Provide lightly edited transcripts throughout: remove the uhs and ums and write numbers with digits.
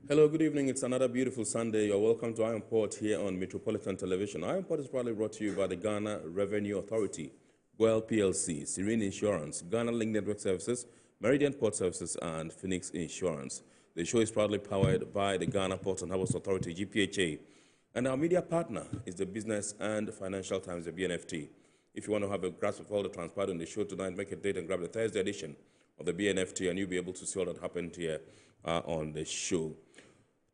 Hello, good evening. It's another beautiful Sunday. You're welcome to Iron Port here on Metropolitan Television. Iron Port is proudly brought to you by the Ghana Revenue Authority, GWEL PLC, Serene Insurance, Ghana Link Network Services, Meridian Port Services, and Phoenix Insurance. The show is proudly powered by the Ghana Ports and Harbours Authority-GPHA. And our media partner is the Business and Financial Times, the BNFT. If you want to have a grasp of all the transpired on the show tonight, make a date and grab the Thursday edition of the BNFT, and you'll be able to see all that happened here on the show.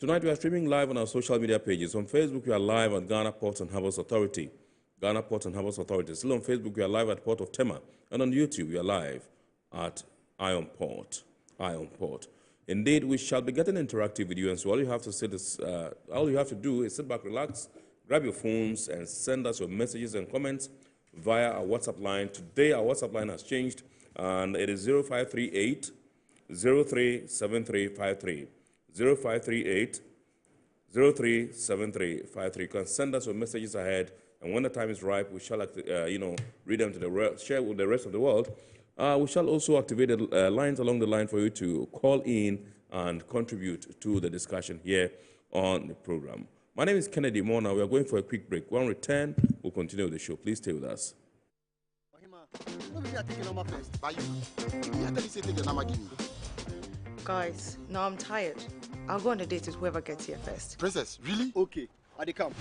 Tonight, we are streaming live on our social media pages. On Facebook, we are live at Ghana Ports and Harbours Authority. Ghana Ports and Harbours Authority. Still on Facebook, we are live at Port of Tema. And on YouTube, we are live at Iron Port. Iron Port. Indeed, we shall be getting interactive with you. And so all you have to do is sit back, relax, grab your phones, and send us your messages and comments via our WhatsApp line. Today, our WhatsApp line has changed, and it is 0538 037353. 0538 037353. You can send us your messages ahead, and when the time is ripe, we shall read them to share with the rest of the world. We shall also activate the lines along the line for you to call in and contribute to the discussion here on the program. My name is Kennedy Mona. We are going for a quick break. When we return, we'll continue the show. Please stay with us. Guys, now I'm tired. I'll go on a date with whoever gets here first. Princess, really? Okay, I come.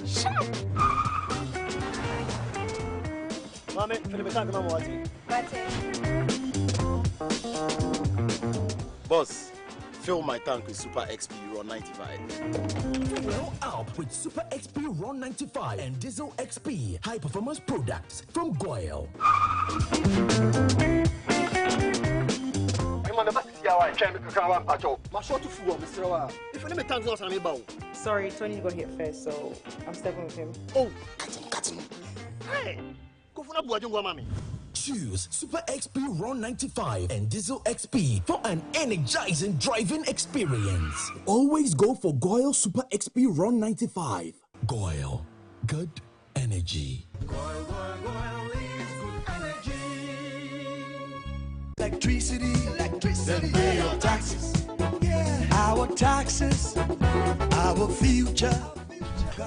Shut up! Mame, Boss, fill my tank with Super XP Ron 95. Well up with Super XP Ron 95 and Diesel XP high performance products from GWEL. Sorry, Tony got here first, so I'm stepping with him. Oh, cut him. Hey, go for a Choose Super XP Ron 95 and Diesel XP for an energizing driving experience. Always go for GWEL Super XP Ron 95. GWEL, good energy. GWEL is good energy. Electricity. Then pay your taxes. Yeah. Our taxes, our future.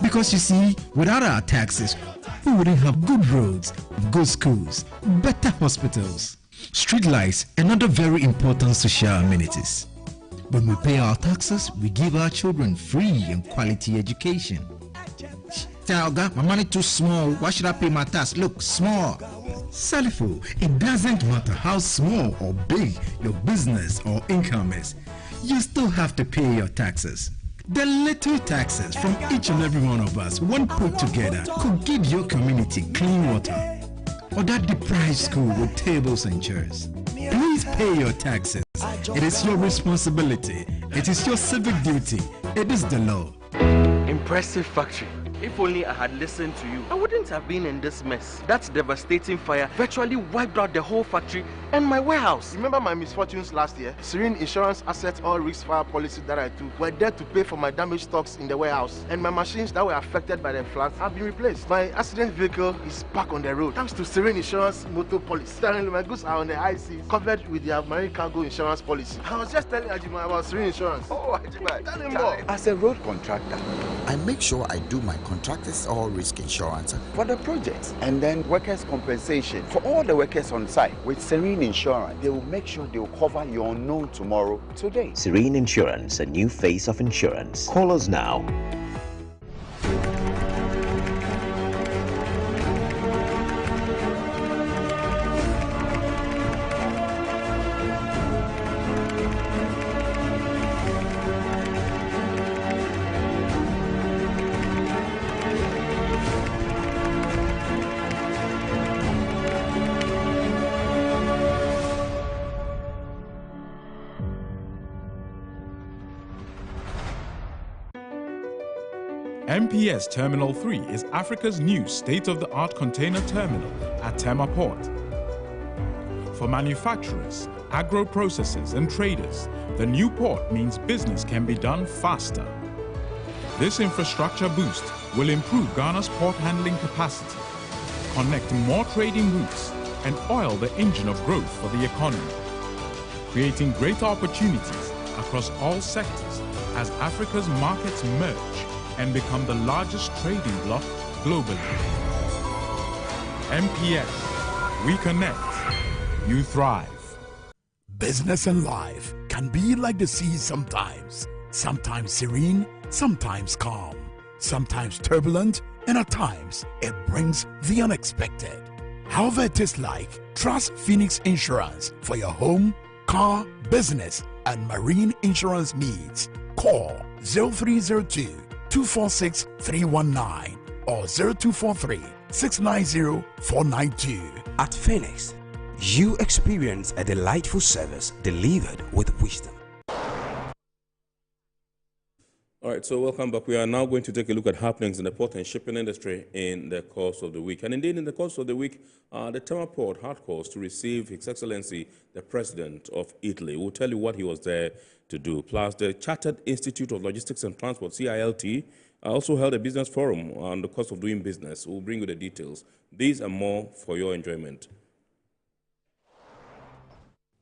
Because you see, without our taxes, we wouldn't have good roads, good schools, better hospitals, street lights, and other very important social amenities. When we pay our taxes, we give our children free and quality education. Tell God, my money too small. Why should I pay my tax? Look, small. Salifo, it doesn't matter how small or big your business or income is. You still have to pay your taxes. The little taxes from each and every one of us, when put together, could give your community clean water or that deprived school with tables and chairs. Please pay your taxes. It is your responsibility. It is your civic duty. It is the law. Impressive factory. If only I had listened to you, I wouldn't have been in this mess. That devastating fire virtually wiped out the whole factory and my warehouse. Remember my misfortunes last year? Serene Insurance Asset All Risk Fire policy that I took were there to pay for my damaged stocks in the warehouse, and my machines that were affected by the floods have been replaced. My accident vehicle is back on the road thanks to Serene Insurance motor policy. My goods are on the high seas covered with their marine cargo insurance policy. I was just telling Ajima about Serene Insurance. Oh, Ajima, tell him more. As a road contractor, I make sure I do my contractors all risk insurance for the projects, and then workers' compensation for all the workers on site. With Serene Insurance, they will make sure they will cover your unknown tomorrow today. Serene Insurance, a new face of insurance. Call us now. MPS Terminal 3 is Africa's new state-of-the-art container terminal at Tema Port. For manufacturers, agro-processors and traders, the new port means business can be done faster. This infrastructure boost will improve Ghana's port handling capacity, connect more trading routes, and oil the engine of growth for the economy, creating greater opportunities across all sectors as Africa's markets merge and become the largest trading bloc globally. MPS, we connect, you thrive. Business and life can be like the sea sometimes. Sometimes serene, sometimes calm, sometimes turbulent, and at times it brings the unexpected. However it is like, trust Phoenix Insurance for your home, car, business, and marine insurance needs. Call 0302-246-319 or 0243-690-492. At Phoenix, you experience a delightful service delivered with wisdom. All right, so welcome back. We are now going to take a look at happenings in the port and shipping industry in the course of the week. And indeed, in the course of the week, the Tema port had cause to receive His Excellency, the President of Italy. We'll tell you what he was there to do. Plus, the Chartered Institute of Logistics and Transport, CILT, also held a business forum on the cost of doing business. We'll bring you the details. These and more for your enjoyment.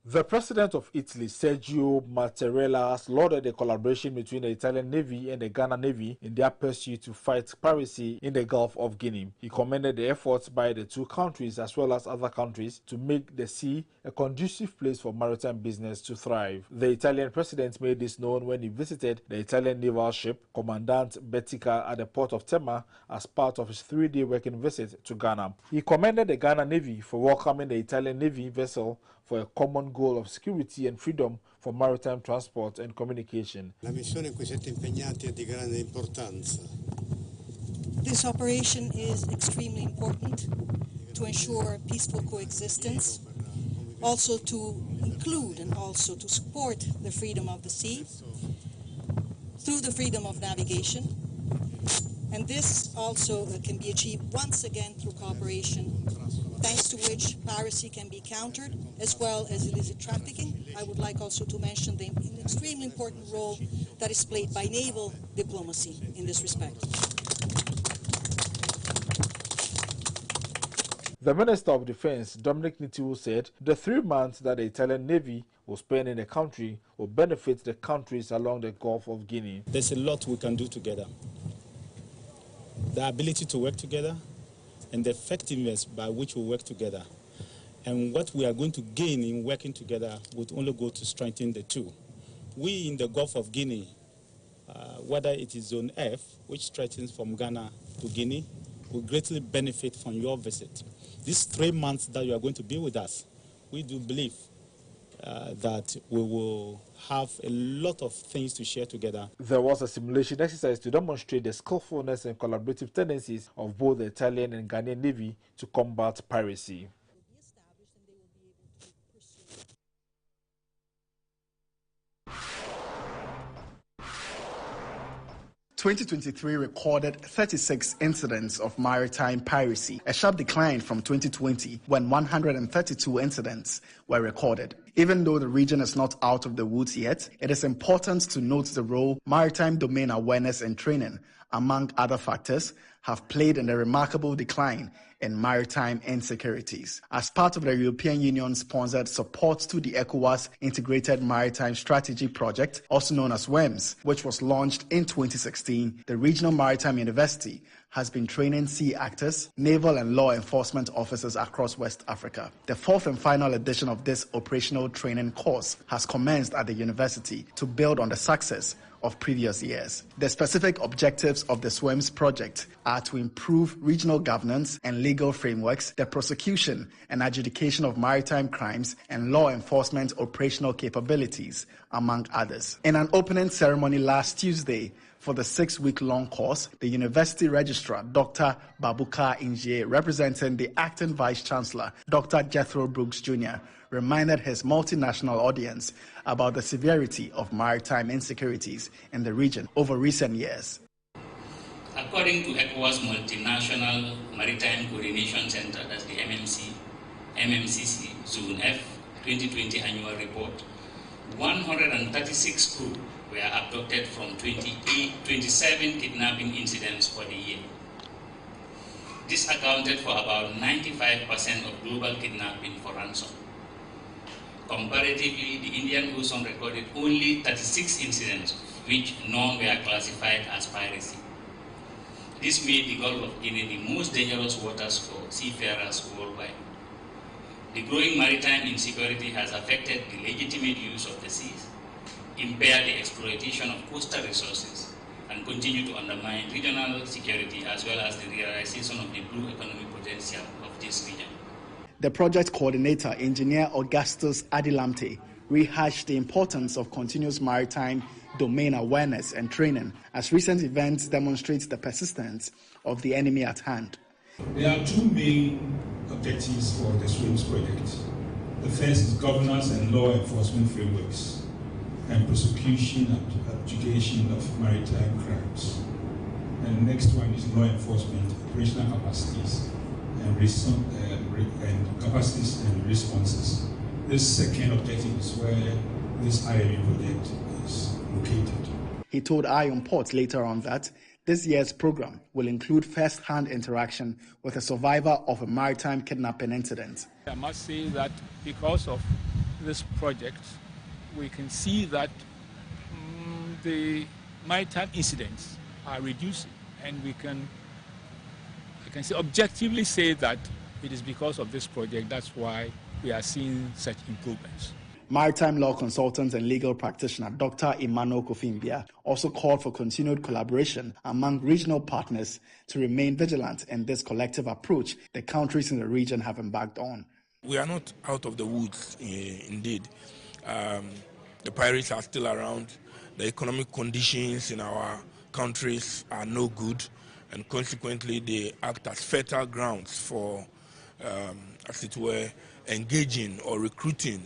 The President of Italy, Sergio Mattarella, has lauded the collaboration between the Italian Navy and the Ghana Navy in their pursuit to fight piracy in the Gulf of Guinea. He commended the efforts by the two countries as well as other countries to make the sea a conducive place for maritime business to thrive. The Italian President made this known when he visited the Italian naval ship Commandant Betica at the port of Tema as part of his 3-day working visit to Ghana. He commended the Ghana Navy for welcoming the Italian Navy vessel for a common goal of security and freedom for maritime transport and communication. La missione in cui siete impegnati è di grande importanza. This operation is extremely important to ensure peaceful coexistence, also to include and also to support the freedom of the sea through the freedom of navigation. And this also can be achieved once again through cooperation, thanks to which piracy can be countered, as well as illicit trafficking. I would like also to mention the extremely important role that is played by naval diplomacy in this respect. The Minister of Defense, Dominic Nitiwu, said the 3 months that the Italian Navy will spend in the country will benefit the countries along the Gulf of Guinea. There's a lot we can do together. The ability to work together and the effectiveness by which we work together. And what we are going to gain in working together would only go to strengthen the two. We in the Gulf of Guinea, whether it is Zone F, which stretches from Ghana to Guinea, will greatly benefit from your visit. These 3 months that you are going to be with us, we do believe that we will have a lot of things to share together. There was a simulation exercise to demonstrate the skillfulness and collaborative tendencies of both the Italian and Ghanaian Navy to combat piracy. 2023 recorded 36 incidents of maritime piracy, a sharp decline from 2020 when 132 incidents were recorded. Even though the region is not out of the woods yet, it is important to note the role maritime domain awareness and training, among other factors, have played in the remarkable decline in maritime insecurities. As part of the European Union-sponsored support to the ECOWAS Integrated Maritime Strategy Project, also known as WEMS, which was launched in 2016, the Regional Maritime University has been training sea actors, naval and law enforcement officers across West Africa. The fourth and final edition of this operational training course has commenced at the university to build on the success of previous years. The specific objectives of the SWEMS project are to improve regional governance and legal frameworks, the prosecution and adjudication of maritime crimes, and law enforcement operational capabilities, among others. In an opening ceremony last Tuesday, for the 6-week-long course, the University Registrar, Dr. Babukar Injie, representing the Acting Vice-Chancellor, Dr. Jethro Brooks Jr., reminded his multinational audience about the severity of maritime insecurities in the region over recent years. According to ECOWAS Multinational Maritime Coordination Center, that's the MMCC Zone F 2020 annual report, 136 crew were abducted from 27 kidnapping incidents for the year. This accounted for about 95% of global kidnapping for ransom. Comparatively, the Indian Ocean recorded only 36 incidents which none were classified as piracy. This made the Gulf of Guinea the most dangerous waters for seafarers worldwide. The growing maritime insecurity has affected the legitimate use of the seas, impaired the exploitation of coastal resources, and continue to undermine regional security as well as the realization of the blue economic potential of this region. The project coordinator, Engineer Augustus Adilamte, rehashed the importance of continuous maritime domain awareness and training as recent events demonstrate the persistence of the enemy at hand. There are two main objectives for the SWIMS project. The first is governance and law enforcement frameworks and prosecution and adjudication of maritime crimes. And the next one is law enforcement, operational capacities and capacities and responses. This second objective is where this IME project is located. He told Iron Port later on that this year's program will include first-hand interaction with a survivor of a maritime kidnapping incident. I must say that because of this project, we can see that the maritime incidents are reducing, and I can objectively say that it is because of this project. That's why we are seeing such improvements. Maritime law consultant and legal practitioner Dr. Emmanuel Kofimbia also called for continued collaboration among regional partners to remain vigilant in this collective approach the countries in the region have embarked on. We are not out of the woods, indeed. The pirates are still around. The economic conditions in our countries are no good, and consequently they act as fertile grounds for, as it were, engaging or recruiting,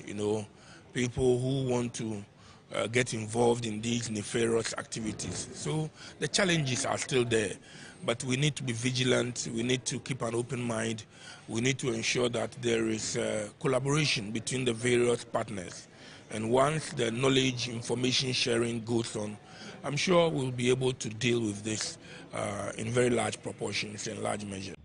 people who want to get involved in these nefarious activities. So the challenges are still there, but we need to be vigilant. We need to keep an open mind. We need to ensure that there is collaboration between the various partners. And once the knowledge, information sharing goes on, I'm sure we'll be able to deal with this in very large proportions and large measures.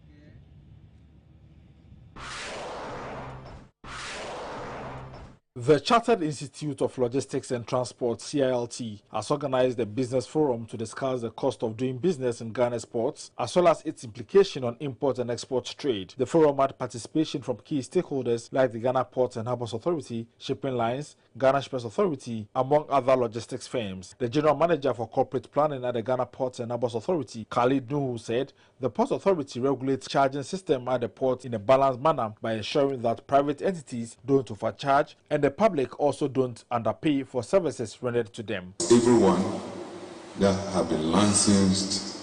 The Chartered Institute of Logistics and Transport, CILT, has organized a business forum to discuss the cost of doing business in Ghana's ports, as well as its implication on import and export trade. The forum had participation from key stakeholders like the Ghana Ports and Harbours Authority, Shipping Lines, Ghana Express Authority, among other logistics firms. The General Manager for Corporate Planning at the Ghana Ports and Harbours Authority, Khalid Nuhu, said the Port Authority regulates charging system at the port in a balanced manner by ensuring that private entities don't overcharge and the public also don't underpay for services rendered to them. Everyone that have been licensed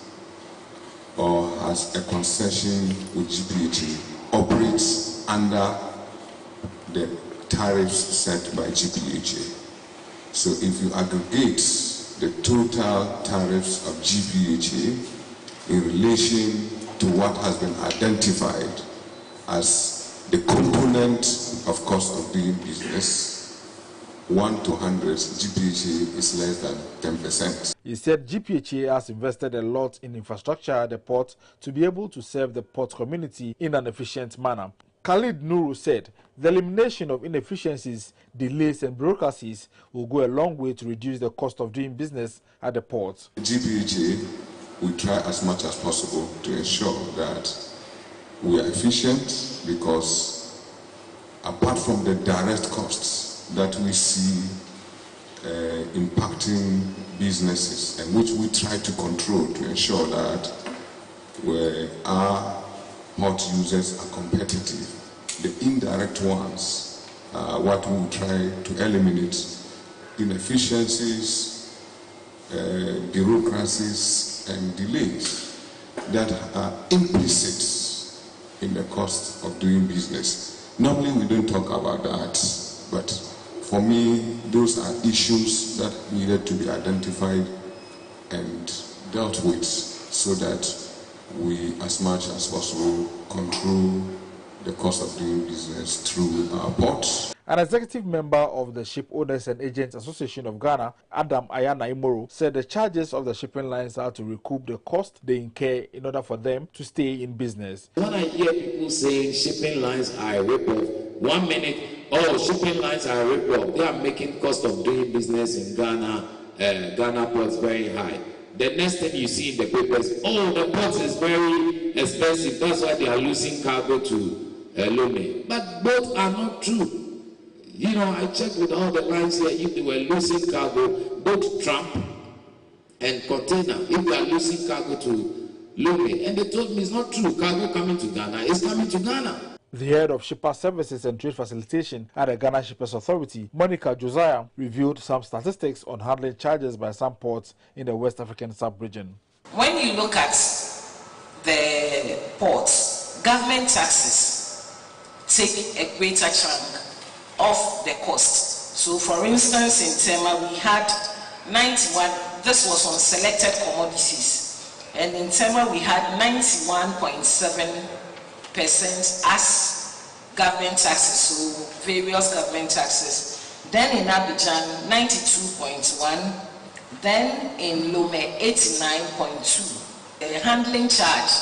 or has a concession with GPHA operates under the tariffs set by GPHA. So if you aggregate the total tariffs of GPHA in relation to what has been identified as the component of cost of doing business, 1 to 100, GPHA is less than 10%. He said GPHA has invested a lot in infrastructure at the port to be able to serve the port community in an efficient manner. Khalid Nuru said the elimination of inefficiencies, delays and bureaucracies will go a long way to reduce the cost of doing business at the port. GPHA will try as much as possible to ensure that we are efficient, because apart from the direct costs that we see impacting businesses and which we try to control to ensure that our port users are competitive, the indirect ones are what we try to eliminate: inefficiencies, bureaucracies and delays that are implicit in the cost of doing business. Normally we don't talk about that, but for me those are issues that needed to be identified and dealt with so that we as much as possible control the cost of doing business through our ports. An executive member of the Ship Owners and Agents Association of Ghana, Adam Ayana Imoro, said the charges of the shipping lines are to recoup the cost they incur in order for them to stay in business. When I hear people saying shipping lines are a rip-off, 1 minute, shipping lines are a rip-off, they are making cost of doing business in Ghana Ghana ports very high. The next thing you see in the papers, oh, the port is very expensive. That's why they are losing cargo to Lome. But both are not true. You know, I checked with all the lines here. If they were losing cargo, both Trump and container, if they are losing cargo to Lome, and they told me it's not true. Cargo coming to Ghana is coming to Ghana. The head of Shipper Services and Trade Facilitation at the Ghana Shippers Authority, Monica Josiah, revealed some statistics on handling charges by some ports in the West African sub-region. When you look at the ports, government taxes take a greater chunk of the cost. So, for instance, in Tema, we had 91, this was on selected commodities, and in Tema, we had 91.7% as government taxes, so various government taxes. Then in Abidjan, 92.1, then in Lome, 89.2. The handling charge,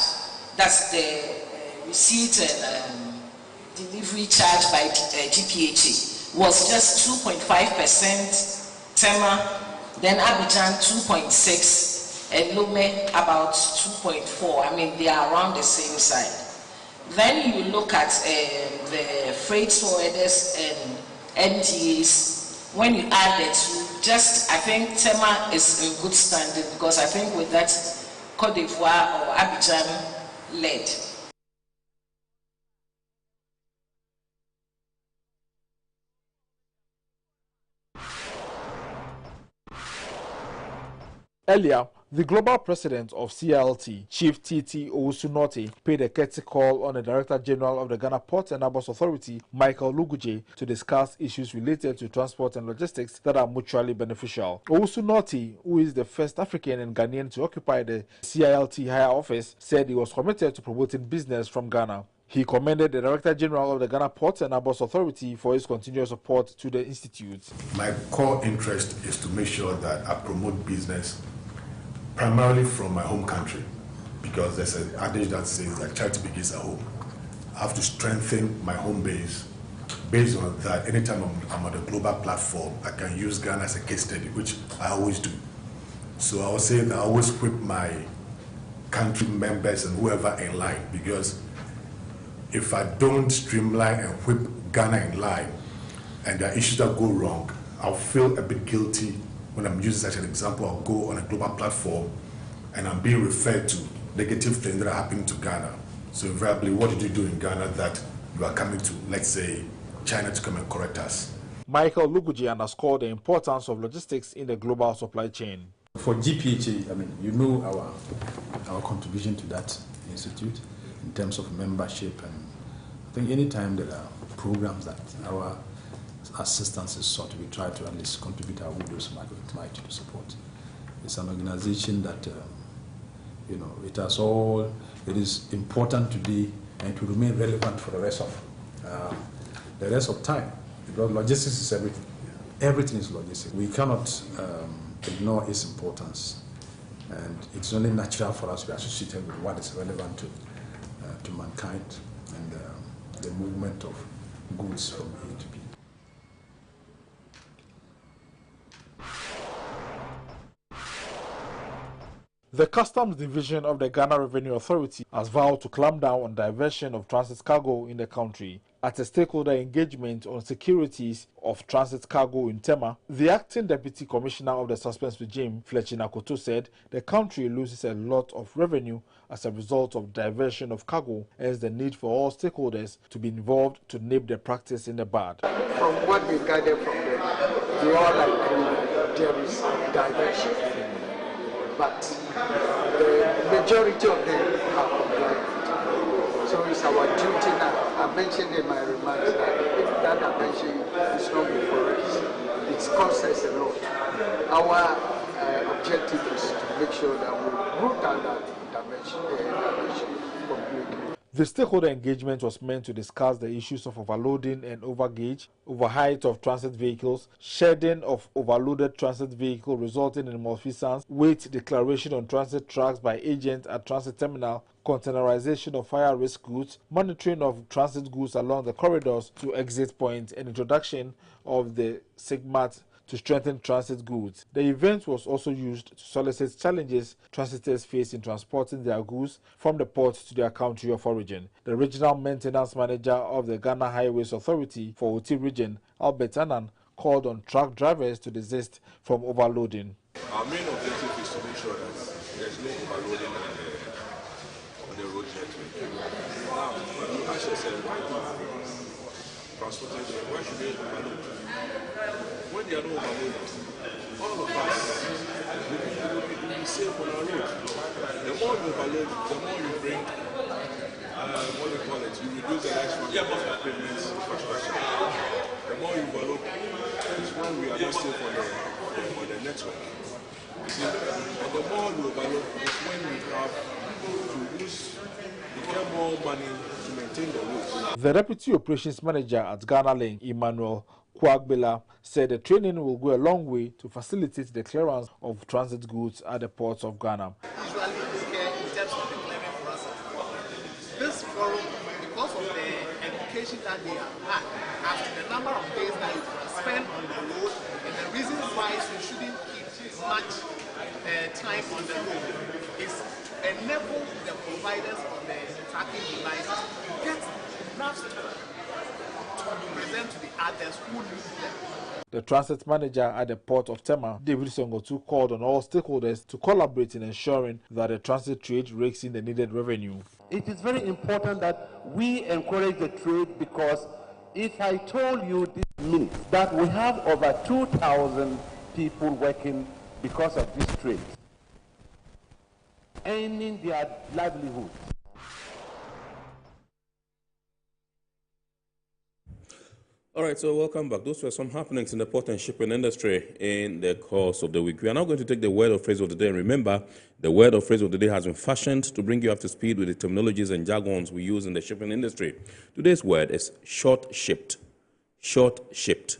that's the receipt and delivery charge by GPHA, was just 2.5%, Tema, then Abidjan 2.6, and Lome about 2.4. I mean, they are around the same side. Then you look at the freight forwarders and NGAs. When you add the two, just I think Tema is in good standing, because I think with that Côte d'Ivoire or Abidjan led. Earlier, the global president of CLT, Chief T.T. Owusu-Nortey, paid a courtesy call on the Director General of the Ghana Ports and Harbours Authority, Michael Luguje, to discuss issues related to transport and logistics that are mutually beneficial. Owusu-Nortey, who is the first African and Ghanaian to occupy the CILT higher office, said he was committed to promoting business from Ghana. He commended the Director General of the Ghana Ports and Harbours Authority for his continuous support to the institute. My core interest is to make sure that I promote business primarily from my home country, because there's an adage that says that charity begins at home. I have to strengthen my home base. Based on that, anytime I'm on a global platform, I can use Ghana as a case study, which I always do. So I would say that I always whip my country members and whoever in line, because if I don't streamline and whip Ghana in line, and there are issues that go wrong, I'll feel a bit guilty when I'm using such an example. I'll go on a global platform and I'm being referred to negative things that are happening to Ghana. So invariably, what did you do in Ghana that you are coming to, let's say, China to come and correct us? Michael Luguje underscored the importance of logistics in the global supply chain. For GPHA, I mean, you know our contribution to that institute in terms of membership, and I think anytime there are programs that our assistance is sought, we try to at least contribute our widows might to support. It's an organization that, you know, it is important today and to remain relevant for the rest of time, because logistics is everything. Everything is logistics. We cannot ignore its importance, and it's only natural for us to be associated with what is relevant to mankind and the movement of goods from A to B. The Customs Division of the Ghana Revenue Authority has vowed to clamp down on diversion of transit cargo in the country. At a stakeholder engagement on securities of transit cargo in Tema, the acting Deputy Commissioner of the Suspense Regime, Fletcher Nakoto, said the country loses a lot of revenue as a result of diversion of cargo, hence the need for all stakeholders to be involved to nip the practice in the bud. From what we gathered from them, we all agree there is diversion. But the majority of them are compliant. So it's our duty now. I mentioned in my remarks that if that diversion is not good for us, it costs us a lot. Our objective is to make sure that we root out that diversion completely. The stakeholder engagement was meant to discuss the issues of overloading and overgauge, overheight of transit vehicles, shedding of overloaded transit vehicle resulting in malfeasance, weight declaration on transit trucks by agents at transit terminal, containerization of fire risk goods, monitoring of transit goods along the corridors to exit points, and introduction of the SIGMAT to strengthen transit goods. The event was also used to solicit challenges transitors face in transporting their goods from the port to their country of origin. The regional maintenance manager of the Ghana Highways Authority for Oti region, Albert Annan, called on truck drivers to desist from overloading. Our main objective is to make sure that there's no overloading on the road network. Now, you ask yourself, why do transportation, why should they overload? When they are not overloading, all of us will be safe on our road. The more you overload, the more you bring, what do you call it, you reduce the lifespan of the pavement infrastructure. The more you overload, that's when we are not safe on the network. You see, and the more you overload is when we have to use, we get more money to maintain the roads. The Deputy Operations Manager at Ghana Link, Emmanuel Kwagbela, said the training will go a long way to facilitate the clearance of transit goods at the ports of Ghana. Usually care in terms of the clearing process. This forum, because of the education that they have had, as to the number of days that you can spend on the road, and the reasons why you shouldn't keep much time on the road, is enable the providers of the tracking devices to get enough to present to the others who need them. The transit manager at the port of Tema, David Songotu, called on all stakeholders to collaborate in ensuring that the transit trade rakes in the needed revenue. It is very important that we encourage the trade, because if I told you this minute that we have over 2,000 people working because of this trade, earning their livelihood. All right, so welcome back. Those were some happenings in the port and shipping industry in the course of the week. We are now going to take the word or phrase of the day. And remember, the word or phrase of the day has been fashioned to bring you up to speed with the terminologies and jargons we use in the shipping industry. Today's word is short-shipped. Short-shipped.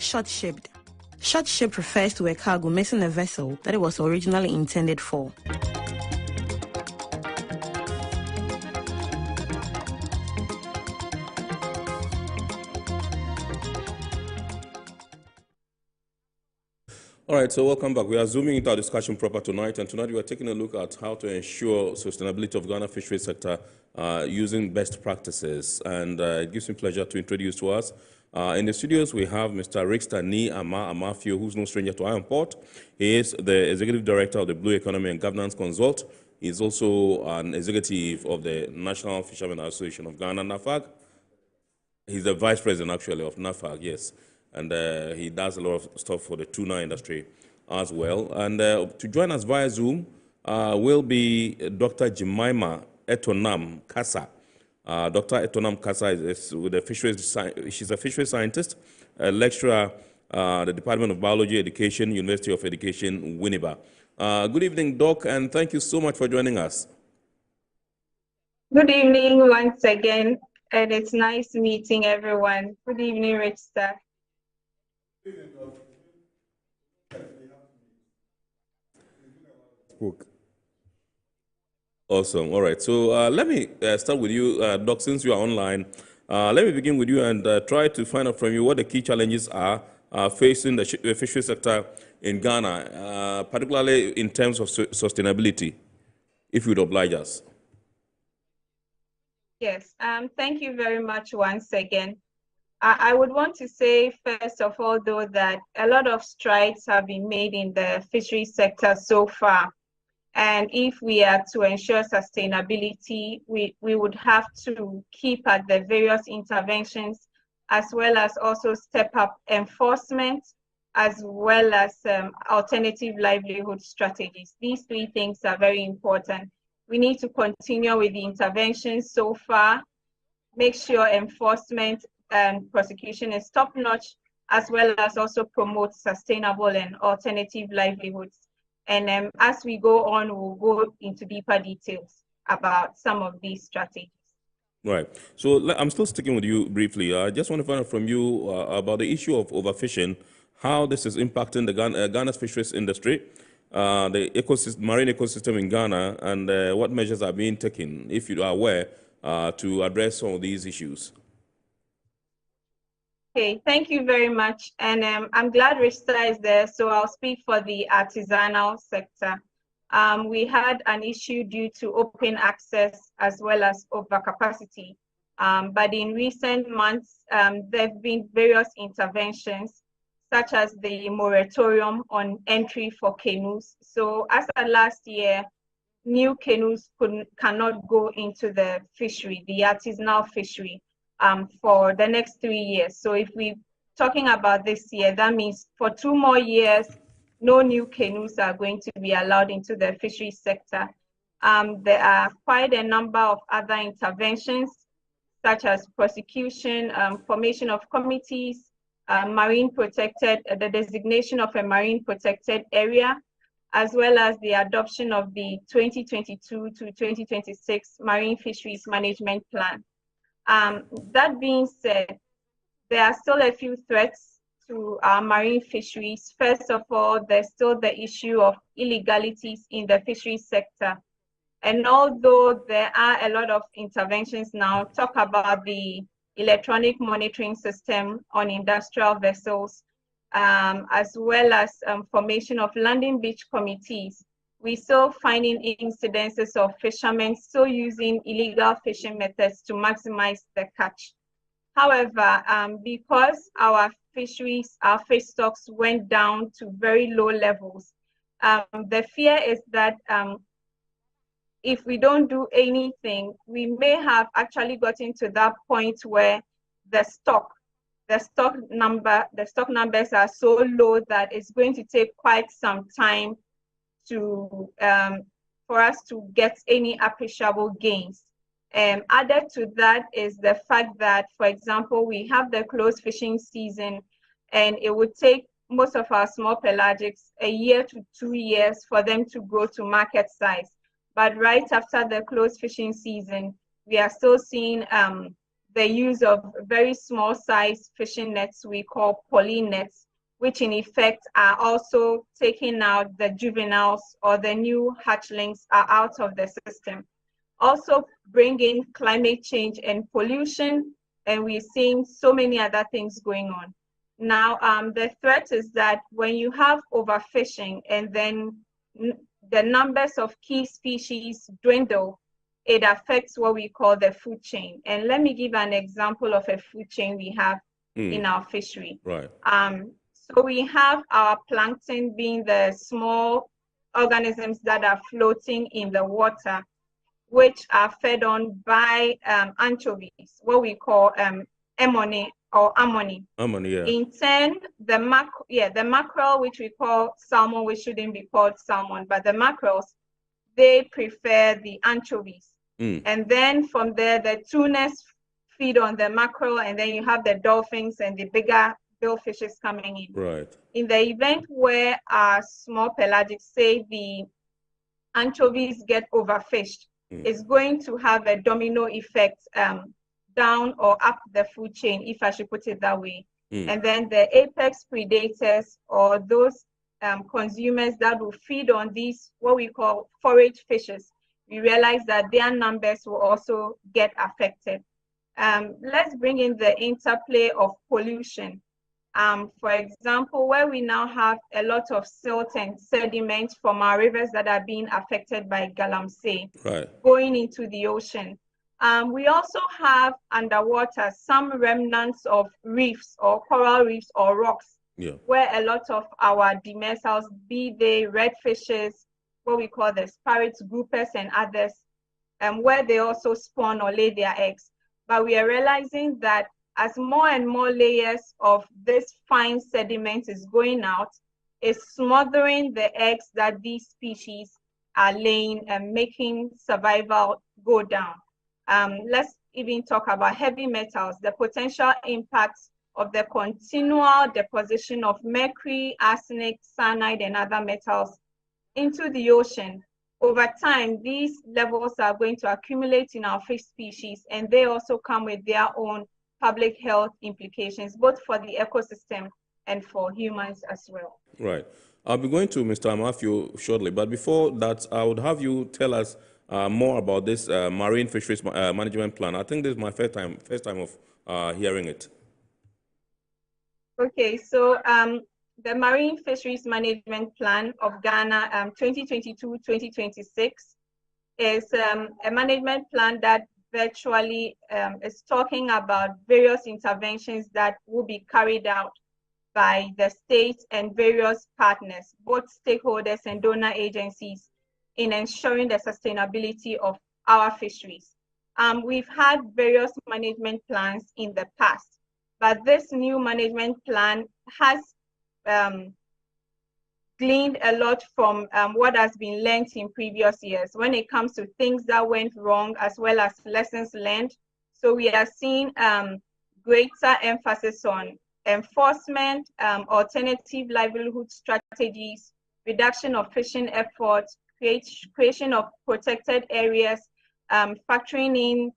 Short-shipped. Short-shipped refers to a cargo missing a vessel that it was originally intended for. All right, so welcome back. We are zooming into our discussion proper tonight, and tonight we are taking a look at how to ensure sustainability of Ghana fisheries sector using best practices. And it gives me pleasure to introduce to us in the studios, we have Mr. Rickster Ni Amafio, who's no stranger to Iron Port. He is the Executive Director of the Blue Economy and Governance Consult. He's also an executive of the National Fishermen Association of Ghana, NAFAG. He's the Vice President, actually, of NAFAG, yes. And he does a lot of stuff for the tuna industry as well. And to join us via Zoom will be Dr. Jemima Etonam Kasa. Dr. Etonam Kasa is with the fisheries. She's a fisheries scientist, a lecturer at the Department of Biology Education, University of Education, Winneba. Good evening, Doc, and thank you so much for joining us. Good evening once again, and it's nice meeting everyone. Good evening, Rickster. Awesome. All right. So let me start with you, Doc, since you are online. Let me begin with you and try to find out from you what the key challenges are facing the fishery sector in Ghana, particularly in terms of sustainability, if you would oblige us. Yes. Thank you very much once again. I would want to say, first of all, though, that a lot of strides have been made in the fishery sector so far. And if we are to ensure sustainability, we would have to keep at the various interventions, as well as also step up enforcement, as well as alternative livelihood strategies. These three things are very important. We need to continue with the interventions so far, make sure enforcement and prosecution is top-notch, as well as also promote sustainable and alternative livelihoods. And as we go on, we'll go into deeper details. about some of these strategies. Right. So I'm still sticking with you briefly. I just want to find out from you about the issue of overfishing, how this is impacting the Ghana's fisheries industry, the marine ecosystem in Ghana, and what measures are being taken, if you are aware, to address some of these issues. Okay, thank you very much. And I'm glad Rista is there, so I'll speak for the artisanal sector. We had an issue due to open access as well as overcapacity. But in recent months, there have been various interventions, such as the moratorium on entry for canoes. So as of last year, new canoes cannot go into the fishery, the artisanal fishery, for the next 3 years. So if we're talking about this year, that means for 2 more years, no new canoes are going to be allowed into the fishery sector. There are quite a number of other interventions, such as prosecution, formation of committees, the designation of a marine protected area, as well as the adoption of the 2022 to 2026 Marine Fisheries Management Plan. That being said, there are still a few threats to our marine fisheries. First of all, there's still the issue of illegalities in the fisheries sector. And although there are a lot of interventions now, talk about the electronic monitoring system on industrial vessels, as well as formation of landing beach committees, we're still finding incidences of fishermen still using illegal fishing methods to maximize the catch. However, because our fisheries, our fish stocks went down to very low levels, the fear is that if we don't do anything, we may have actually gotten to that point where the stock numbers are so low that it's going to take quite some time to for us to get any appreciable gains. Added to that is the fact that, for example, we have the closed fishing season, and it would take most of our small pelagics 1 year to 2 years for them to grow to market size. But right after the closed fishing season, we are still seeing the use of very small size fishing nets we call poly nets, which in effect are also taking out the juveniles, or the new hatchlings are out of the system. Also bringing climate change and pollution, and we're seeing so many other things going on. Now, the threat is that when you have overfishing and then the numbers of key species dwindle, it affects what we call the food chain. And let me give an example of a food chain we have in our fishery. Right. So we have our plankton, being the small organisms that are floating in the water, which are fed on by anchovies, what we call ammony or ammony. Ammony, yeah. In turn, the mackerel, which we call salmon, which shouldn't be called salmon, but the mackerels, they prefer the anchovies. And then from there, the tunas feed on the mackerel, and then you have the dolphins and the bigger billfishes coming in. Right. In the event where our small pelagic, say the anchovies get overfished, it's going to have a domino effect down or up the food chain, if I should put it that way. And then the apex predators, or those consumers that will feed on these, what we call forage fishes, we realize that their numbers will also get affected. Let's bring in the interplay of pollution. For example, where we now have a lot of silt and sediment from our rivers that are being affected by galamsey going into the ocean. We also have underwater some remnants of reefs or coral reefs or rocks, where a lot of our demersals, be they redfishes, what we call the sparrows, groupers, and others, where they also spawn or lay their eggs. But we are realizing that as more and more layers of this fine sediment is going out, it's smothering the eggs that these species are laying and making survival go down. Let's even talk about heavy metals, the potential impacts of the continual deposition of mercury, arsenic, cyanide, and other metals into the ocean. over time, these levels are going to accumulate in our fish species, and they also come with their own public health implications, both for the ecosystem and for humans as well. Right. I'll be going to Mr. Matthew shortly, but before that, I would have you tell us more about this marine fisheries management plan. I think this is my first time of hearing it. Okay, so the Marine Fisheries Management Plan of Ghana 2022-2026 is a management plan that virtually is talking about various interventions that will be carried out by the state and various partners, both stakeholders and donor agencies, in ensuring the sustainability of our fisheries. We've had various management plans in the past, but this new management plan has gleaned a lot from what has been learned in previous years when it comes to things that went wrong as well as lessons learned. So we are seeing greater emphasis on enforcement, alternative livelihood strategies, reduction of fishing efforts, creation of protected areas, factoring in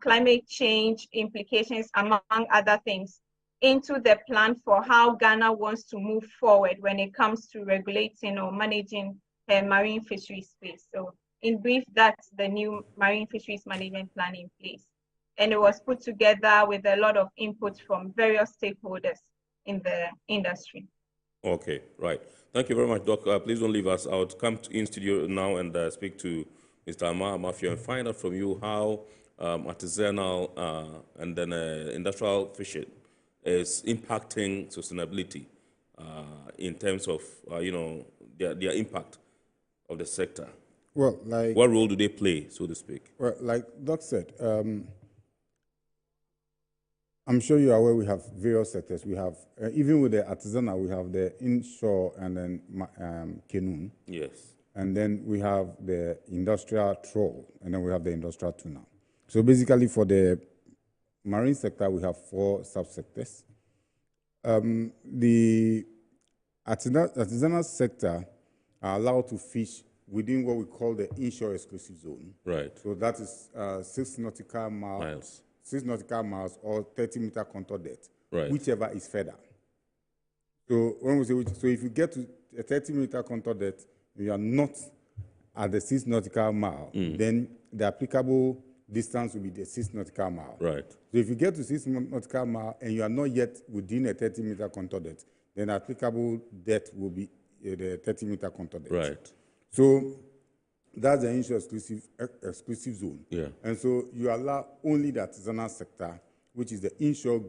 climate change implications, among other things, into the plan for how Ghana wants to move forward when it comes to regulating or managing marine fisheries space. So in brief, that's the new marine fisheries management plan in place. And it was put together with a lot of input from various stakeholders in the industry. Okay, right. Thank you very much, Doc. Please don't leave us out. Come in studio now and speak to Mr. Matthew and find out from you how artisanal and then industrial fishing is impacting sustainability in terms of, their impact of the sector. Well, like... What role do they play, so to speak? Well, like Doc said, I'm sure you're aware we have various sectors. We have, even with the artisanal, we have the inshore and then canoe. Yes. And then we have the industrial trawl, and then we have the industrial tuna. So basically for the marine sector, we have 4 subsectors. The artisanal sector are allowed to fish within what we call the inshore exclusive zone. Right. So that is 6 nautical miles. 6 nautical miles or 30-meter contour depth, right, whichever is further. So when we say so, if you get to a 30-meter contour depth, you are not at the 6 nautical mile, then the applicable distance will be the 6 nautical mile. Right. So if you get to 6 nautical mile and you are not yet within a 30-meter contour depth, then applicable depth will be the 30-meter contour depth. Right. So that's the inshore exclusive zone. Yeah. And so you allow only the artisanal sector, which is the inshore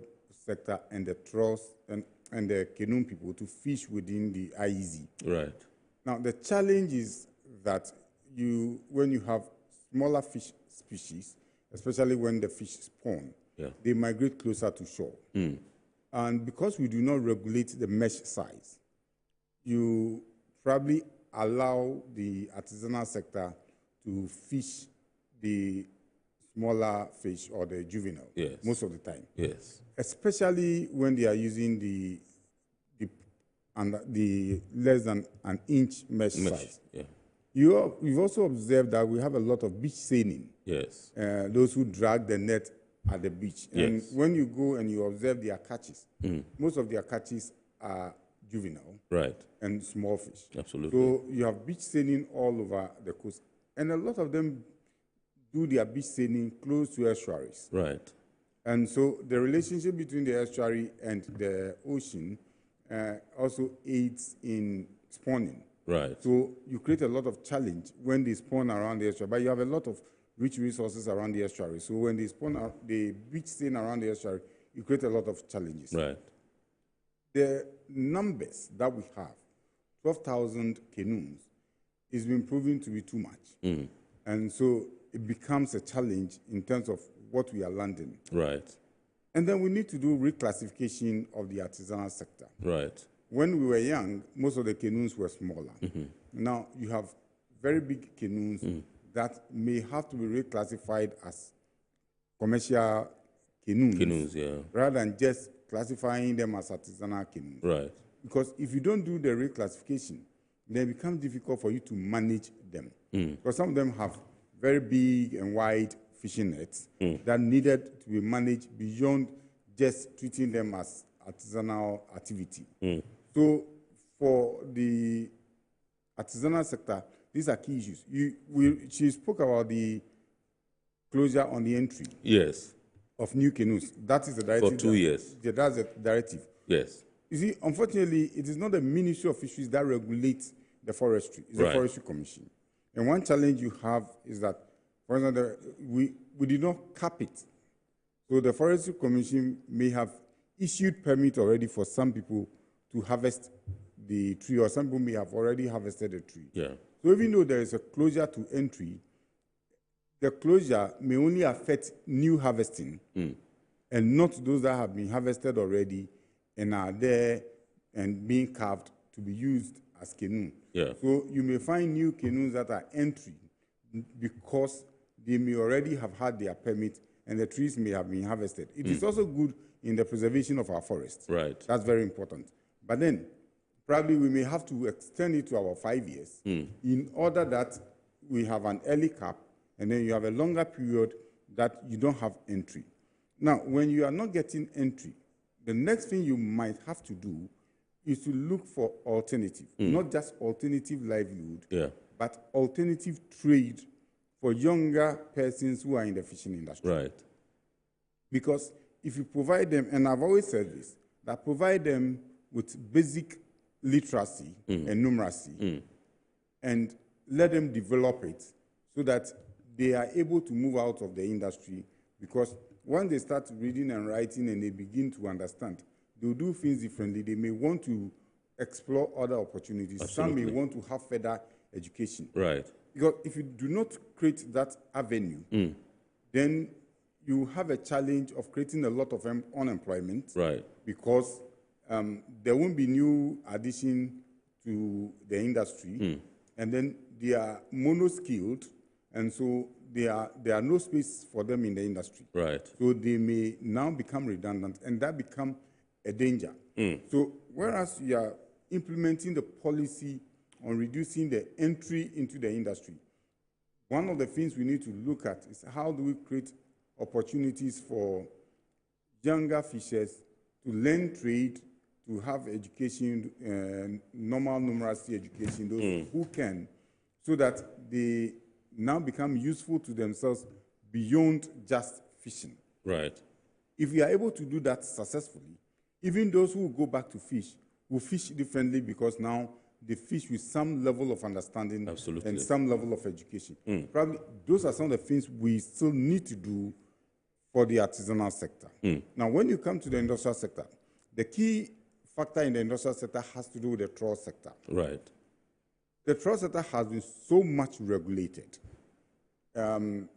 sector, and the trawls and the canoe people to fish within the IEZ. Right. Now, the challenge is that when you have smaller fish species, especially when the fish spawn, they migrate closer to shore. And because we do not regulate the mesh size, you probably allow the artisanal sector to fish the smaller fish or the juvenile most of the time. Yes. Especially when they are using the less than an inch mesh size. Yeah. We've also observed that we have a lot of beach seining. Yes. Those who drag the net at the beach. And when you go and you observe their catches, most of their catches are juvenile, right, and small fish. Absolutely. So you have beach seining all over the coast, and a lot of them do their beach seining close to estuaries. Right. And so the relationship between the estuary and the ocean also aids in spawning. Right. So you create a lot of challenge when they spawn around the estuary, but you have a lot of rich resources around the estuary. So when they spawn, the beach stain around the estuary, you create a lot of challenges. Right. The numbers that we have, 12,000 canoes, is been proven to be too much. And so it becomes a challenge in terms of what we are landing. Right. And then we need to do reclassification of the artisanal sector. Right. When we were young, most of the canoes were smaller. Now you have very big canoes that may have to be reclassified as commercial canoes, rather than just classifying them as artisanal canoes. Right. Because if you don't do the reclassification, then it becomes difficult for you to manage them. Because some of them have very big and wide fishing nets that needed to be managed beyond just treating them as artisanal activity. So for the artisanal sector, these are key issues. She spoke about the closure on the entry. Yes. Of new canoes. That is the directive. For 2 years. Yeah, that's the directive. Yes. You see, unfortunately, it is not the Ministry of Fisheries that regulates the forestry. It's the Forestry Commission. And one challenge you have is that, for example, we did not cap it. So the Forestry Commission may have issued permit already for some people to harvest the tree, or some people may have already harvested the tree. Yeah. So even though there is a closure to entry, the closure may only affect new harvesting and not those that have been harvested already and are there and being carved to be used as canoe. Yeah. So you may find new canoes that are entry because they may already have had their permit and the trees may have been harvested. It is also good in the preservation of our forests. Right. That's very important. But then, probably we may have to extend it to our 5 years in order that we have an early cap and then you have a longer period that you don't have entry. Now, when you are not getting entry, the next thing you might have to do is to look for alternative, not just alternative livelihood, but alternative trade for younger persons who are in the fishing industry. Right. Because if you provide them, and I've always said this, that provide them with basic literacy and numeracy and let them develop it so that they are able to move out of the industry, because once they start reading and writing and they begin to understand, they'll do things differently. They may want to explore other opportunities. Absolutely. Some may want to have further education. Right. Because if you do not create that avenue, then you have a challenge of creating a lot of unemployment. Right. Because there won't be new addition to the industry, and then they are mono-skilled, and so there are no space for them in the industry. Right. So they may now become redundant, and that become a danger. So whereas you are implementing the policy on reducing the entry into the industry, one of the things we need to look at is how do we create opportunities for younger fishers to learn trade, to have education, normal numeracy education, those who can, so that they now become useful to themselves beyond just fishing. Right. If we are able to do that successfully, even those who go back to fish will fish differently because now they fish with some level of understanding and some level of education. Probably those are some of the things we still need to do for the artisanal sector. Now, when you come to the industrial sector, the key factor in the industrial sector has to do with the trawl sector. Right. The trawl sector has been so much regulated.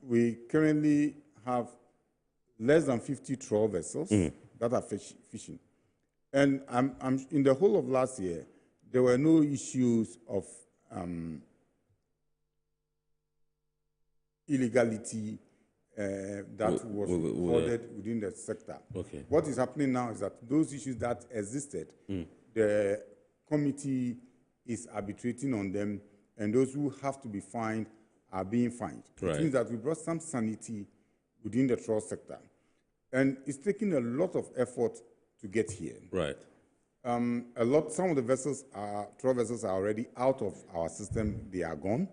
We currently have less than 50 trawl vessels that are fishing. And I'm in the whole of last year, there were no issues of illegality that was recorded within the sector. Okay. What is happening now is that those issues that existed, the committee is arbitrating on them, and those who have to be fined are being fined. Right. It means that we brought some sanity within the trawl sector. And it's taking a lot of effort to get here. Right. Some of the vessels trawl vessels are already out of our system. They are gone.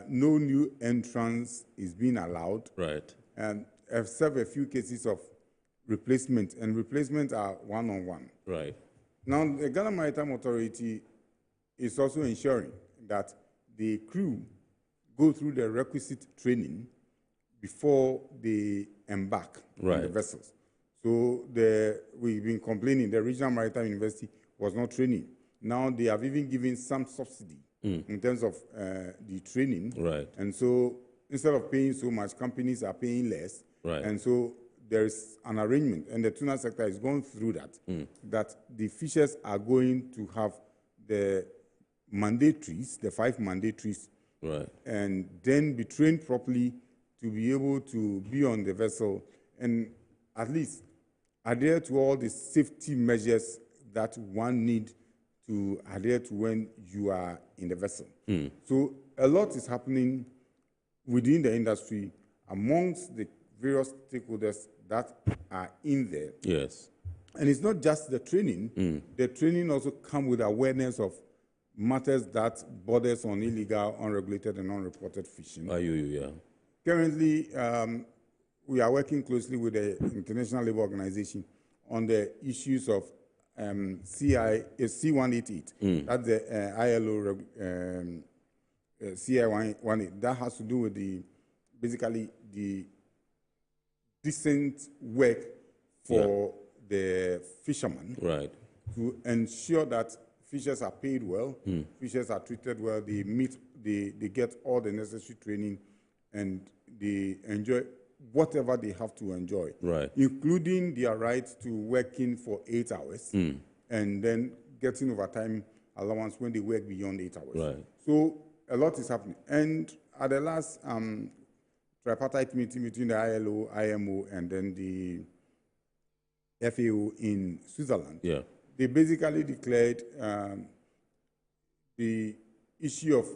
No new entrance is being allowed. Right. And I've served a few cases of replacement, and replacement are one-on-one. Right. Now, the Ghana Maritime Authority is also ensuring that the crew go through the requisite training before they embark on the vessels. So we've been complaining the Regional Maritime University was not training. Now they have even given some subsidy in terms of the training. Right. And so instead of paying so much, companies are paying less. Right. And so there is an arrangement, and the tuna sector is going through that, that the fishers are going to have the mandatories, the 5 mandatories, right, and then be trained properly to be able to be on the vessel and at least adhere to all the safety measures that one need to adhere to when you are in the vessel. So a lot is happening within the industry amongst the various stakeholders that are in there. Yes. And it's not just the training. The training also comes with awareness of matters that borders on illegal, unregulated, and unreported fishing. Yeah. Currently, we are working closely with the International Labour Organization on the issues of C188. That's the ILO CI188. That has to do with basically the decent work for the fishermen, right, to ensure that fishers are paid well, fishers are treated well, they get all the necessary training, and they enjoy whatever they have to enjoy, right, including their right to working for 8 hours and then getting overtime allowance when they work beyond 8 hours. Right. So a lot is happening. And at the last tripartite meeting between the ILO, IMO, and then the FAO in Switzerland, they basically declared the issue of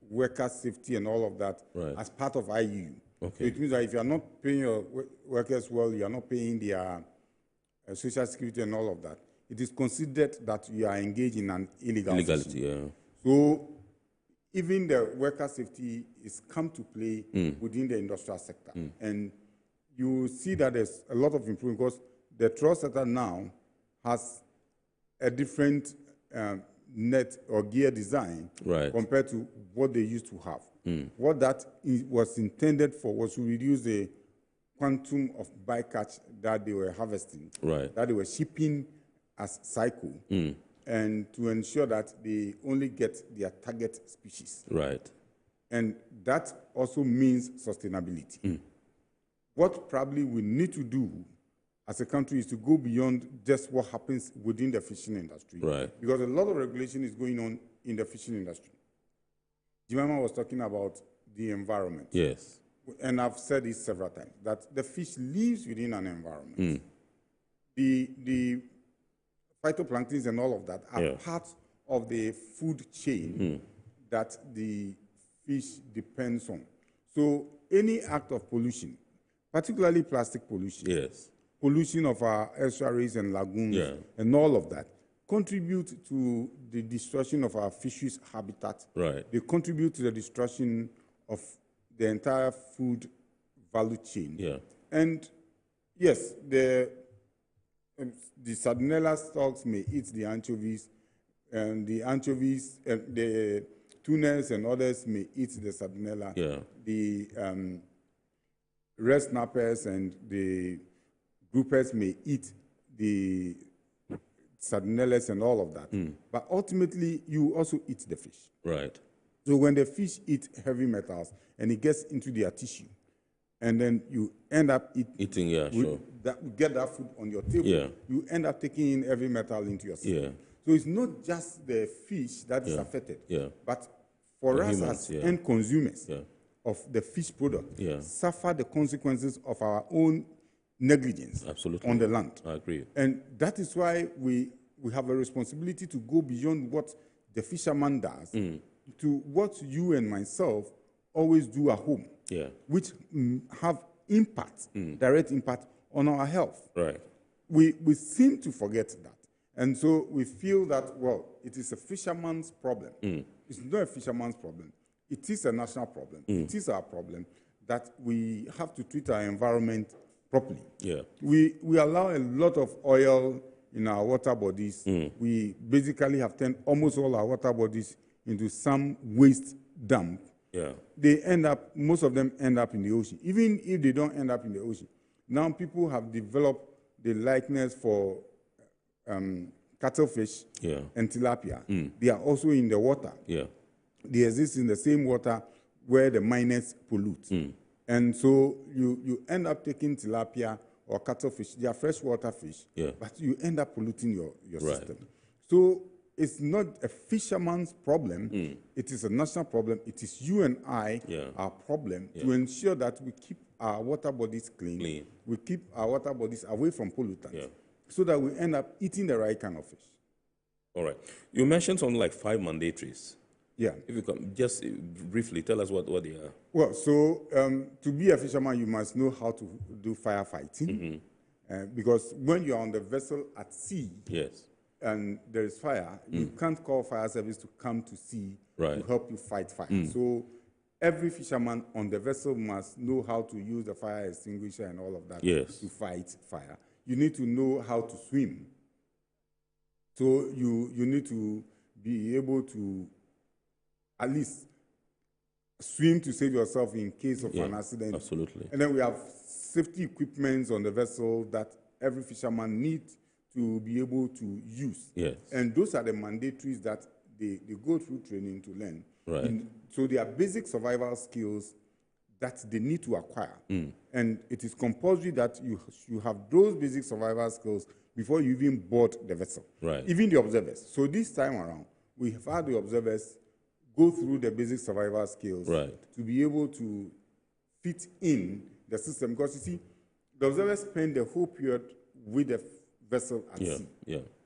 worker safety and all of that as part of IUU. Okay. So it means that if you are not paying your workers well, you are not paying their social security and all of that, it is considered that you are engaged in an illegality. Yeah. So even the worker safety is come to play within the industrial sector. And you see that there's a lot of improvement because the trawl sector now has a different net or gear design compared to what they used to have. What that was intended for was to reduce the quantum of bycatch that they were harvesting, that they were shipping as cycle, and to ensure that they only get their target species. Right. And that also means sustainability. What probably we need to do as a country is to go beyond just what happens within the fishing industry. Right. Because a lot of regulation is going on in the fishing industry. Jemima was talking about the environment. Yes. And I've said this several times, that the fish lives within an environment. The phytoplanktons and all of that are part of the food chain that the fish depends on. So any act of pollution, particularly plastic pollution, pollution of our estuaries and lagoons and all of that, contribute to the destruction of our fisheries habitat. Right. They contribute to the destruction of the entire food value chain. And yes, the Sardinella stocks may eat the anchovies, and the anchovies, the tunas and others may eat the Sardinella. The red snappers and the groupers may eat the Sardinellas and all of that. But ultimately, you also eat the fish. Right. So when the fish eat heavy metals and it gets into their tissue, and then you end up eating, get that food on your table, you end up taking in heavy metal into your system. So it's not just the fish that is affected, but for us humans, as end consumers of the fish product, suffer the consequences of our own negligence on the land. I agree. And that is why we have a responsibility to go beyond what the fisherman does to what you and myself always do at home, which have impact, direct impact on our health. Right. We seem to forget that. And so we feel that, well, it is a fisherman's problem. It's not a fisherman's problem. It is a national problem. It is our problem that we have to treat our environment properly. We allow a lot of oil in our water bodies. We basically have turned almost all our water bodies into some waste dump. They end up, most of them end up in the ocean. Even if they don't end up in the ocean, now people have developed the likeness for cuttlefish and tilapia. They are also in the water. They exist in the same water where the miners pollute. And so you end up taking tilapia or cuttlefish. They are freshwater fish, but you end up polluting your system. So it's not a fisherman's problem. It is a national problem. It is you and I, our problem, to ensure that we keep our water bodies clean. We keep our water bodies away from pollutants so that we end up eating the right kind of fish. All right. You mentioned something like 5 mandatories. Yeah. If you can just briefly tell us what they are. Well, so to be a fisherman, you must know how to do firefighting. Because when you're on the vessel at sea, yes, and there is fire, you can't call fire service to come to sea right. to help you fight fire. So every fisherman on the vessel must know how to use the fire extinguisher and all of that to fight fire. You need to know how to swim. So you need to be able to at least swim to save yourself in case of an accident. Absolutely. And then we have safety equipment on the vessel that every fisherman needs to be able to use. Yes. And those are the mandatories that they go through training to learn. Right. So they are basic survival skills that they need to acquire. And it is compulsory that you have those basic survival skills before you even board the vessel. Right. Even the observers. So this time around, we have had the observers go through the basic survival skills to be able to fit in the system. Because you see, the observers spend the whole period with the vessel at sea.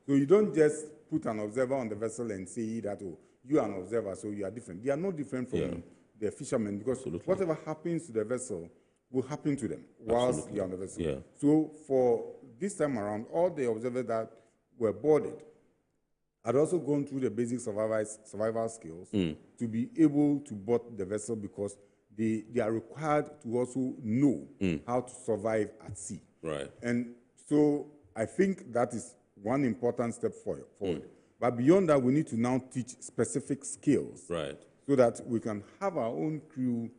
So you don't just put an observer on the vessel and say that, oh, you are an observer, so you are different. They are not different from the fishermen, because whatever happens to the vessel will happen to them whilst you're on the vessel. So for this time around, all the observers that were boarded had also gone through the basic survival skills to be able to board the vessel, because they are required to also know how to survive at sea. Right. And so I think that is one important step forward. But beyond that, we need to now teach specific skills so that we can have our own crew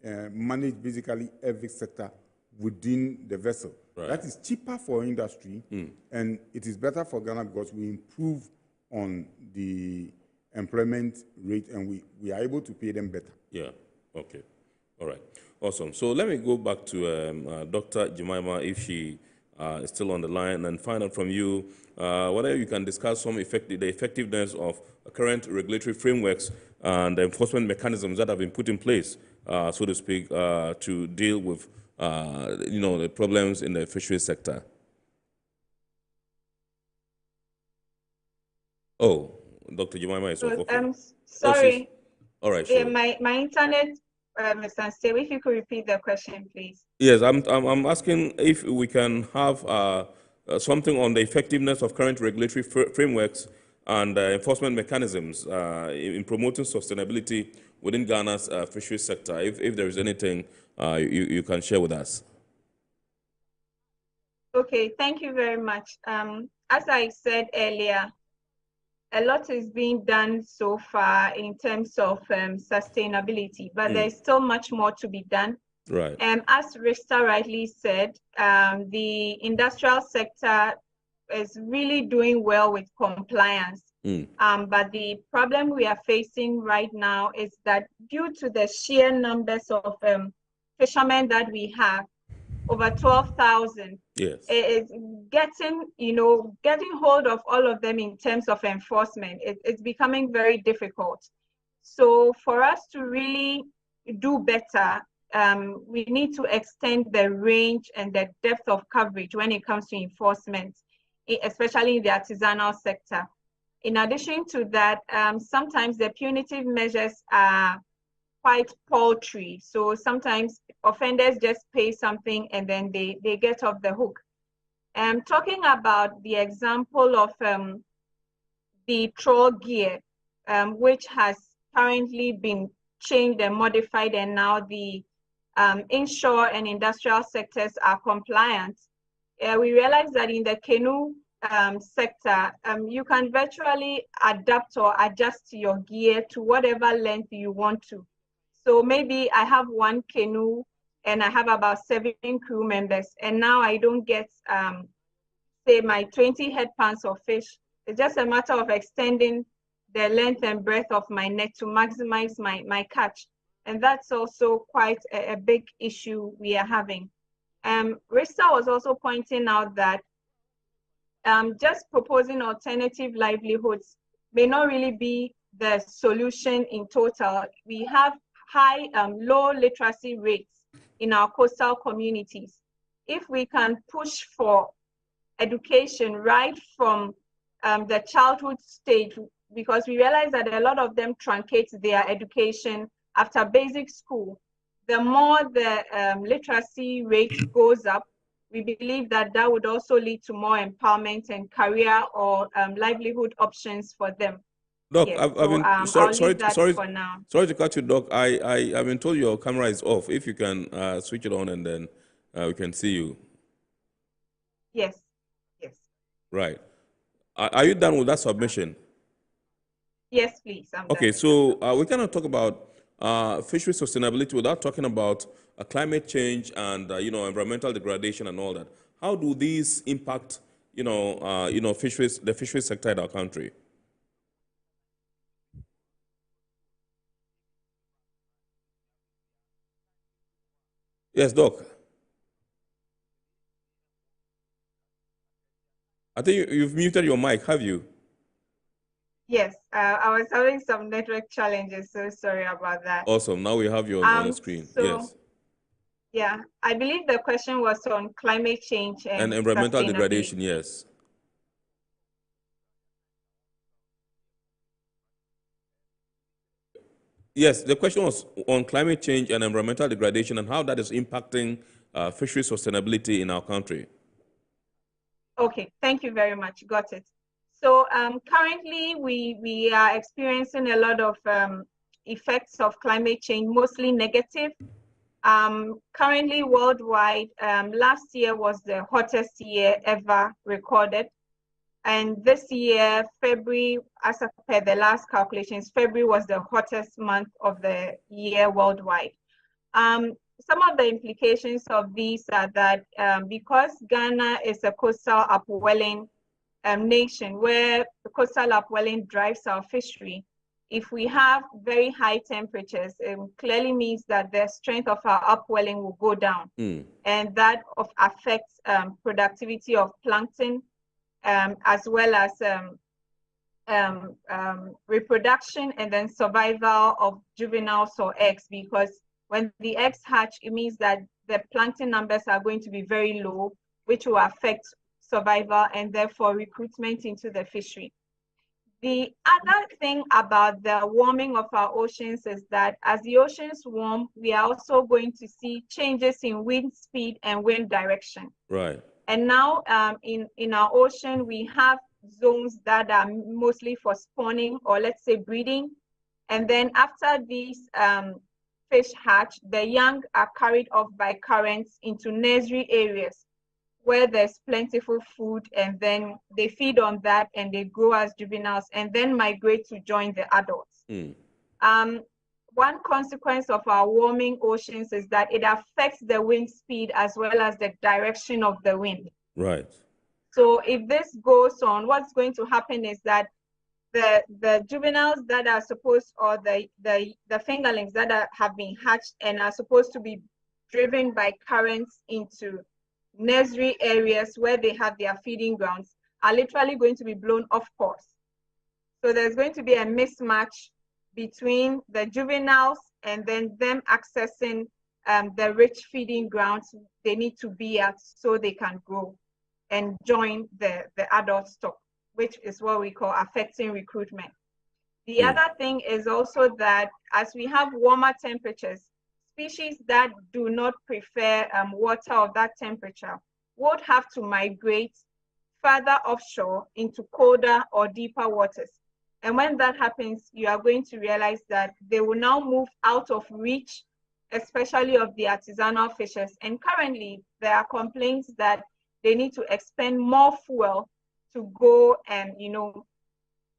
manage basically every sector within the vessel. That is cheaper for industry, and it is better for Ghana because we improve on the employment rate, and we are able to pay them better. Yeah, okay. All right, awesome. So let me go back to Dr. Jemima, if she is still on the line, and find out from you whether you can discuss the effectiveness of current regulatory frameworks and the enforcement mechanisms that have been put in place, so to speak, to deal with the problems in the fisheries sector. Oh, Dr. Jemima is off. Okay. Sorry. All right, sure. My internet, Mr. Steve, if you could repeat the question, please. Yes, I'm asking if we can have something on the effectiveness of current regulatory frameworks and enforcement mechanisms in promoting sustainability within Ghana's fisheries sector. If there is anything you can share with us. Okay, thank you very much. As I said earlier, a lot is being done so far in terms of sustainability, but there's still much more to be done. Right. As Rista rightly said, the industrial sector is really doing well with compliance. But the problem we are facing right now is that due to the sheer numbers of fishermen that we have, over 12,000. Yes. It's getting hold of all of them in terms of enforcement. It's becoming very difficult. So for us to really do better, we need to extend the range and the depth of coverage when it comes to enforcement, especially in the artisanal sector. In addition to that, sometimes the punitive measures are quite paltry. So sometimes offenders just pay something and then they get off the hook. Talking about the example of the trawl gear, which has currently been changed and modified, and now the inshore and industrial sectors are compliant. We realize that in the canoe sector, you can virtually adapt or adjust your gear to whatever length you want to. So maybe I have one canoe and I have about 7 crew members, and now I don't get, say, my 20 head pounds of fish. It's just a matter of extending the length and breadth of my net to maximize my catch. And that's also quite a big issue we are having. Rista was also pointing out that just proposing alternative livelihoods may not really be the solution in total. We have low literacy rates in our coastal communities. If we can push for education right from the childhood stage, because we realize that a lot of them truncate their education after basic school. The more the literacy rate goes up, we believe that that would also lead to more empowerment and career or livelihood options for them. Doc, Yes, I've so, been I'll leave that for now. Sorry to cut you, Doc. I've been told your camera is off. If you can switch it on and then we can see you. Yes, yes. Right. Are you done with that submission? Yes, please. I'm Okay, done. so we cannot talk about fishery sustainability without talking about climate change and environmental degradation and all that. How do these impact the fisheries sector in our country? Yes, Doc. I think you've muted your mic, have you? Yes, I was having some network challenges, so sorry about that. Awesome. Now we have you on the screen. Yes. Yeah, I believe the question was on climate change and environmental degradation, yes. Yes, the question was on climate change and environmental degradation and how that is impacting fishery sustainability in our country. Okay, thank you very much. Got it. So currently we are experiencing a lot of effects of climate change, mostly negative. Currently worldwide, last year was the hottest year ever recorded. And this year, February, as per the last calculations, February was the hottest month of the year worldwide. Some of the implications of these are that because Ghana is a coastal upwelling nation where the coastal upwelling drives our fishery, if we have very high temperatures, it clearly means that the strength of our upwelling will go down. And that affects productivity of plankton, as well as reproduction and then survival of juveniles or eggs, because when the eggs hatch, it means that the plankton numbers are going to be very low, which will affect survival and therefore recruitment into the fishery. The other thing about the warming of our oceans is that as the oceans warm, we are also going to see changes in wind speed and wind direction. Right. And now in our ocean, we have zones that are mostly for spawning or let's say breeding. And then after these fish hatch, the young are carried off by currents into nursery areas where there's plentiful food, and then they feed on that and they grow as juveniles and then migrate to join the adults. One consequence of our warming oceans is that it affects the wind speed as well as the direction of the wind. Right. So if this goes on, what's going to happen is that the juveniles that are supposed, or the fingerlings that have been hatched and are supposed to be driven by currents into nursery areas where they have their feeding grounds are literally going to be blown off course. So there's going to be a mismatch between the juveniles and then them accessing the rich feeding grounds they need to be at so they can grow and join the adult stock, which is what we call affecting recruitment. The other thing is also that as we have warmer temperatures, species that do not prefer water of that temperature would have to migrate further offshore into colder or deeper waters. And when that happens, you are going to realize that they will now move out of reach, especially of the artisanal fishers. And currently, there are complaints that they need to expend more fuel to go and,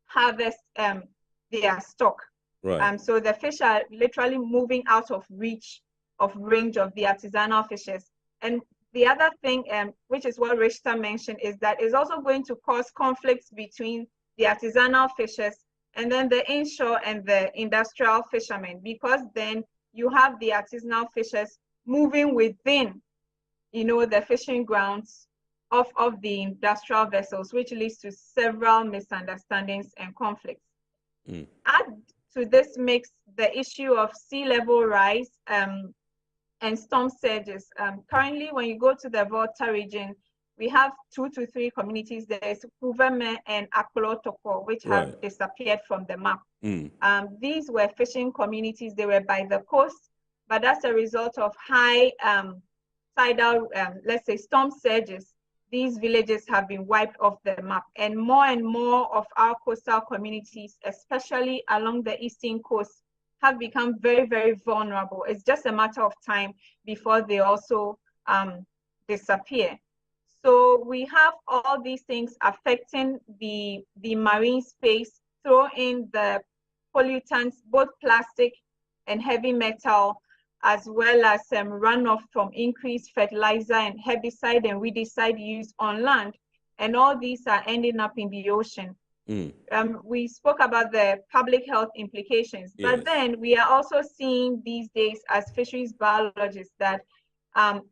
harvest their stock. Right. So the fish are literally moving out of reach of range of the artisanal fishers. And the other thing, which is what Richter mentioned, is that it's also going to cause conflicts between the artisanal fishers and then the inshore and the industrial fishermen, because then you have the artisanal fishers moving within, the fishing grounds of the industrial vessels, which leads to several misunderstandings and conflicts. Add to this mix the issue of sea level rise and storm surges. Currently, when you go to the Volta region, we have 2 to 3 communities. There's Kuveme and Akolotoko, which have disappeared from the map. These were fishing communities. They were by the coast, but as a result of high tidal, let's say, storm surges, these villages have been wiped off the map. And more of our coastal communities, especially along the eastern coast, have become very, very vulnerable. It's just a matter of time before they also disappear. So we have all these things affecting the marine space, throw in the pollutants, both plastic and heavy metal, as well as runoff from increased fertilizer and herbicide and weedicide use on land. And all these are ending up in the ocean. We spoke about the public health implications, but then we are also seeing these days as fisheries biologists that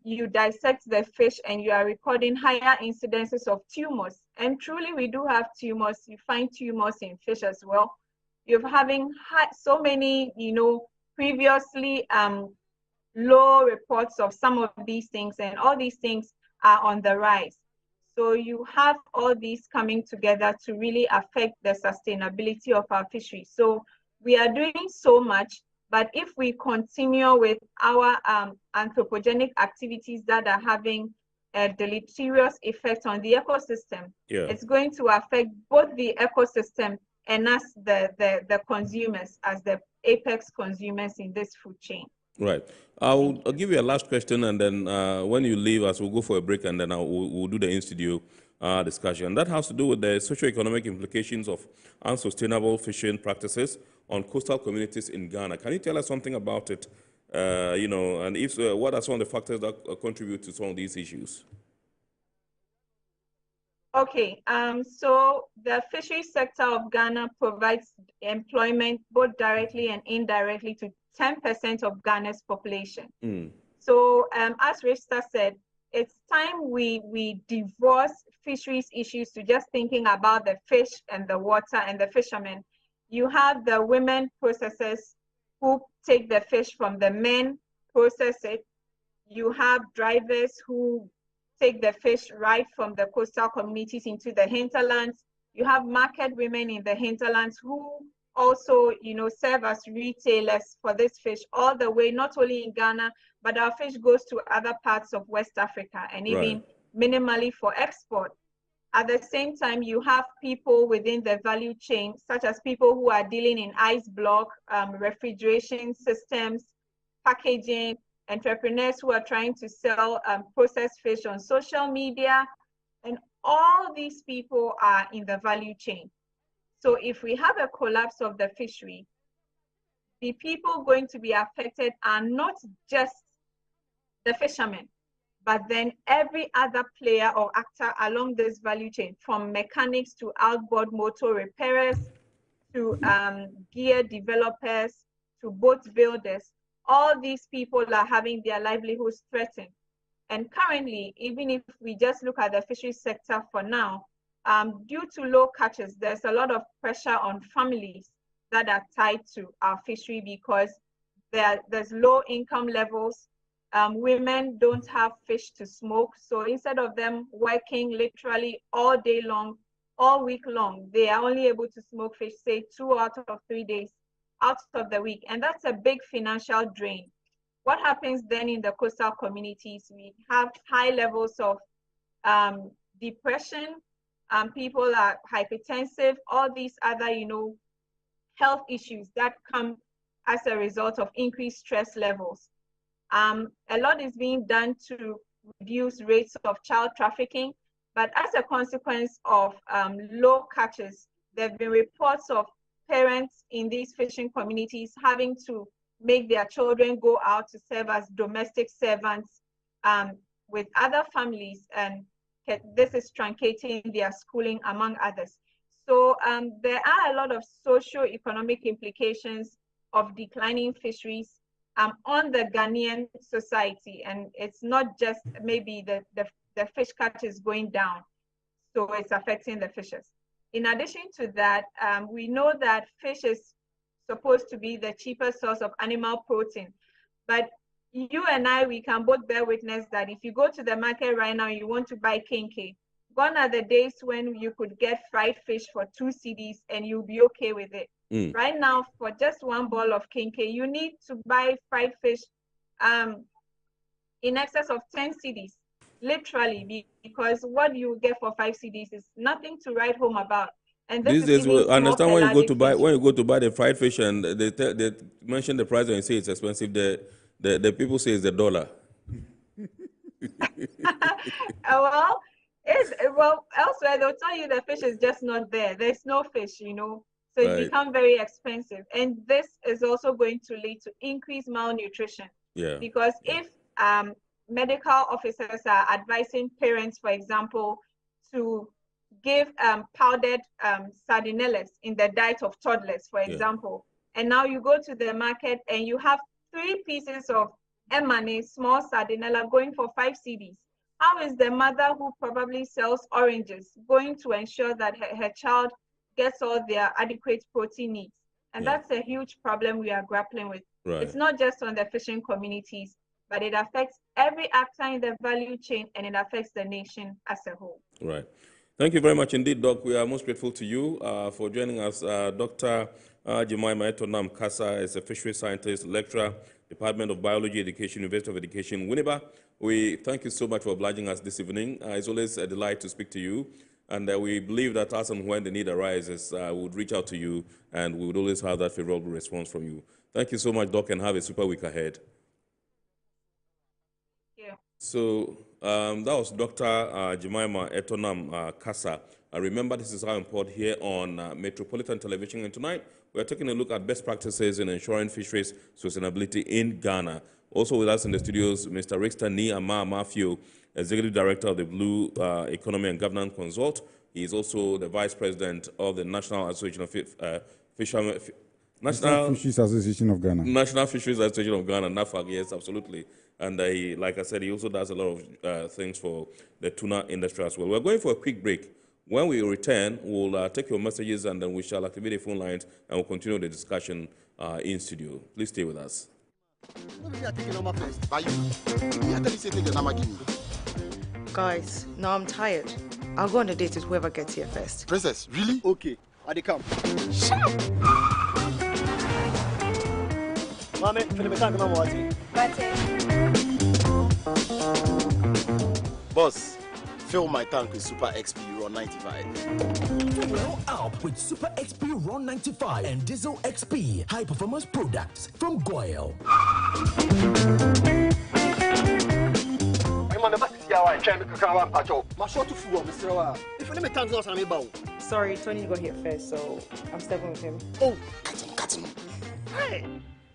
you dissect the fish and you are recording higher incidences of tumors. And truly, we do have tumors. You find tumors in fish as well. You're having so many, previously low reports of some of these things, and all these things are on the rise. So you have all these coming together to really affect the sustainability of our fisheries. So we are doing so much, but if we continue with our anthropogenic activities that are having a deleterious effect on the ecosystem, it's going to affect both the ecosystem and us, the consumers, as the apex consumers in this food chain. Right. I'll give you a last question, and then when you leave us, we'll go for a break, and then we'll do the in-studio discussion. That has to do with the socio-economic implications of unsustainable fishing practices on coastal communities in Ghana. Can you tell us something about it? And if what are some of the factors that contribute to some of these issues? Okay, so the fisheries sector of Ghana provides employment both directly and indirectly to 10% of Ghana's population. So as Rista said, it's time we divorce fisheries issues to just thinking about the fish and the water and the fishermen. You have the women processors who take the fish from the men, process it. You have drivers who take the fish right from the coastal communities into the hinterlands. You have market women in the hinterlands who also, serve as retailers for this fish all the way, not only in Ghana, but our fish goes to other parts of West Africa and even minimally for export. At the same time, you have people within the value chain, such as people who are dealing in ice block, refrigeration systems, packaging, entrepreneurs who are trying to sell processed fish on social media, and all these people are in the value chain. So if we have a collapse of the fishery, the people going to be affected are not just the fishermen, but then every other player or actor along this value chain, from mechanics to outboard motor repairers, to gear developers, to boat builders. All these people are having their livelihoods threatened. And currently, even if we just look at the fisheries sector for now, due to low catches, there's a lot of pressure on families that are tied to our fishery because there's low income levels. Women don't have fish to smoke. So instead of them working literally all day long, all week long, they are only able to smoke fish, say 2 out of 3 days out of the week. And that's a big financial drain. What happens then in the coastal communities? We have high levels of depression, people are hypertensive, all these other, health issues that come as a result of increased stress levels. A lot is being done to reduce rates of child trafficking, but as a consequence of low catches, there have been reports of parents in these fishing communities having to make their children go out to serve as domestic servants with other families, and this is truncating their schooling, among others. So there are a lot of socio-economic implications of declining fisheries on the Ghanaian society, and it's not just maybe the fish catch is going down, so it's affecting the fishers. In addition to that, we know that fish is supposed to be the cheapest source of animal protein, but you and I, we can both bear witness that if you go to the market right now, you want to buy kinky. Gone are the days when you could get fried fish for 2 cedis and you'll be okay with it. Right now, for just one ball of kinky, you need to buy fried fish in excess of 10 cedis, literally, because what you get for 5 cedis is nothing to write home about. And these days, I understand when you go to buy the fried fish and they mention the price and you say it's expensive. The people say it's $1. Well, elsewhere they'll tell you the fish is just not there. There's no fish, you know. So it's become very expensive. And this is also going to lead to increased malnutrition. Yeah. Because if medical officers are advising parents, for example, to give powdered sardinellas in the diet of toddlers, for example, and now you go to the market and you have 3 pieces of M&A, small sardinella, going for 5 cedis. How is the mother who probably sells oranges going to ensure that her child gets all their adequate protein needs? And that's a huge problem we are grappling with. Right. It's not just on the fishing communities, but it affects every actor in the value chain, and it affects the nation as a whole. Right. Thank you very much indeed, Doc. We are most grateful to you for joining us. Dr. Jemima Etonam Kasa is a fishery scientist, lecturer, Department of Biology Education, University of Education, Winneba. We thank you so much for obliging us this evening. It's always a delight to speak to you. And we believe that as and when the need arises, we would reach out to you and we would always have that favorable response from you. Thank you so much, Doc, and have a super week ahead. Yeah. So that was Dr. Jemima Etonam Kasa. Remember, this is our report here on Metropolitan Television, and tonight we are taking a look at best practices in ensuring fisheries sustainability in Ghana. Also with us in the studios, Mr. Rixter Ni Ama Mafio, Executive Director of the Blue Economy and Governance Consult. He is also the Vice President of the National Association of National Fisheries Association of Ghana. National Fisheries Association of Ghana, NAFAG, yes, absolutely. And like I said, he also does a lot of things for the tuna industry as well. We're going for a quick break. When we return, we'll take your messages and then we shall activate the phone lines and we'll continue the discussion in studio. Please stay with us. Guys, now I'm tired. I'll go on a date with whoever gets here first. Princess, really? Okay, I dey come. Shut up! Mame, feel me tank na mwati. Boss, fill my tank with Super XP Ron 95. Fill up with Super XP Ron 95 and Diesel XP high performance products from Goyle. Sorry, Tony got here first, so I'm stepping with him. Oh, cut him. Hey,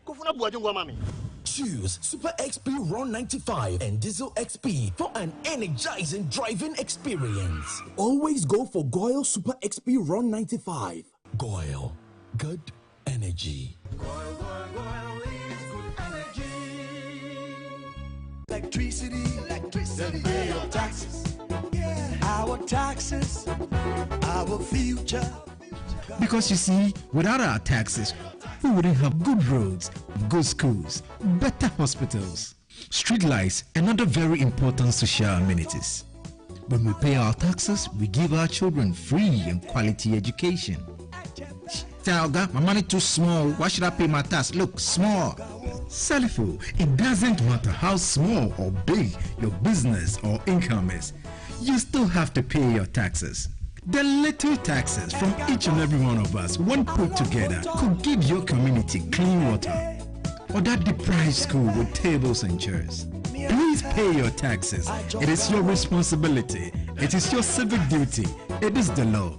go for mommy. Choose Super XP Ron 95 and Diesel XP for an energizing driving experience. Always go for Goyle Super XP Ron 95. Goyle, good energy. Goyle is good energy. Electricity, pay your taxes. Yeah. Our taxes, our future. Because you see, without our taxes, we wouldn't have good roads, good schools, better hospitals, street lights, and other very important social amenities. When we pay our taxes, we give our children free and quality education. Talga, my money too small. Why should I pay my tax? Look, small. Salifo, it doesn't matter how small or big your business or income is, you still have to pay your taxes. The little taxes from each and every one of us, when put together, could give your community clean water or that deprived school with tables and chairs. Please pay your taxes. It is your responsibility. It is your civic duty. It is the law.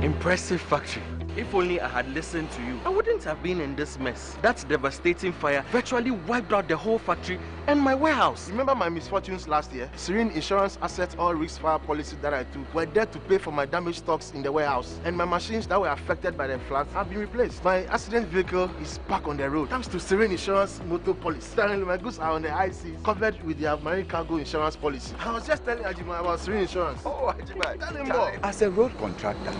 Impressive factory. If only I had listened to you, I wouldn't have been in this mess. That devastating fire virtually wiped out the whole factory and my warehouse. Remember my misfortunes last year? Serene Insurance Asset All Risk Fire policy that I took were there to pay for my damaged stocks in the warehouse, and my machines that were affected by the floods have been replaced. My accident vehicle is back on the road thanks to Serene Insurance motor policy. Currently, my goods are on the high seas, covered with their marine cargo insurance policy. I was just telling Ajima about Serene Insurance. Oh, Ajima, tell him more. As a road contractor,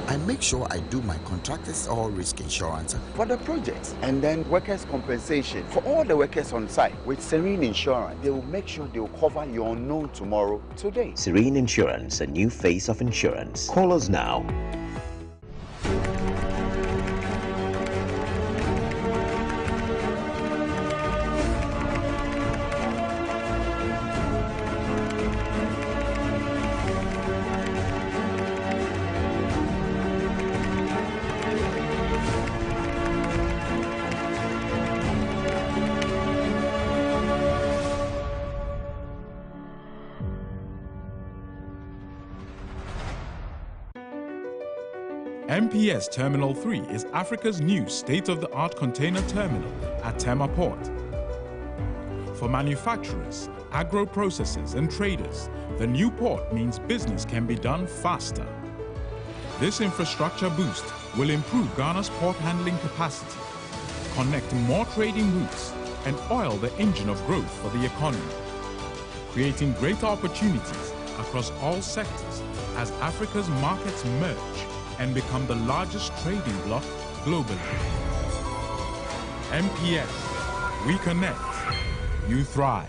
I make sure I do my contractors all risk insurance for the projects, and then workers' compensation for all the workers on site. With Serene Insurance, they will make sure they will cover your unknown tomorrow today. Serene Insurance, a new face of insurance. Call us now. MPS Terminal 3 is Africa's new state-of-the-art container terminal at Tema Port. For manufacturers, agro-processors and traders, the new port means business can be done faster. This infrastructure boost will improve Ghana's port handling capacity, connect more trading routes, and oil the engine of growth for the economy, creating greater opportunities across all sectors as Africa's markets merge and become the largest trading bloc globally. MPS, we connect, you thrive.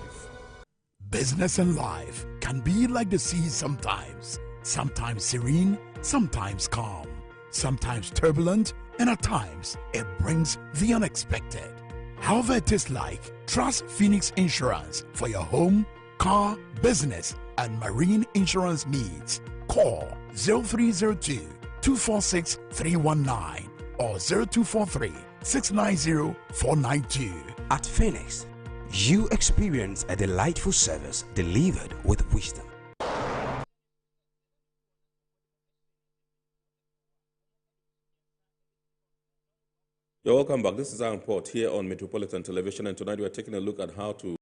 Business and life can be like the sea sometimes. Sometimes serene, sometimes calm, sometimes turbulent, and at times it brings the unexpected. However it is like, trust Phoenix Insurance for your home, car, business, and marine insurance needs. Call 0302 246 319 or 0243 690 492. At Phoenix, you experience a delightful service delivered with wisdom. You're welcome back. This is Iron Port here on Metropolitan Television, and tonight we're taking a look at how to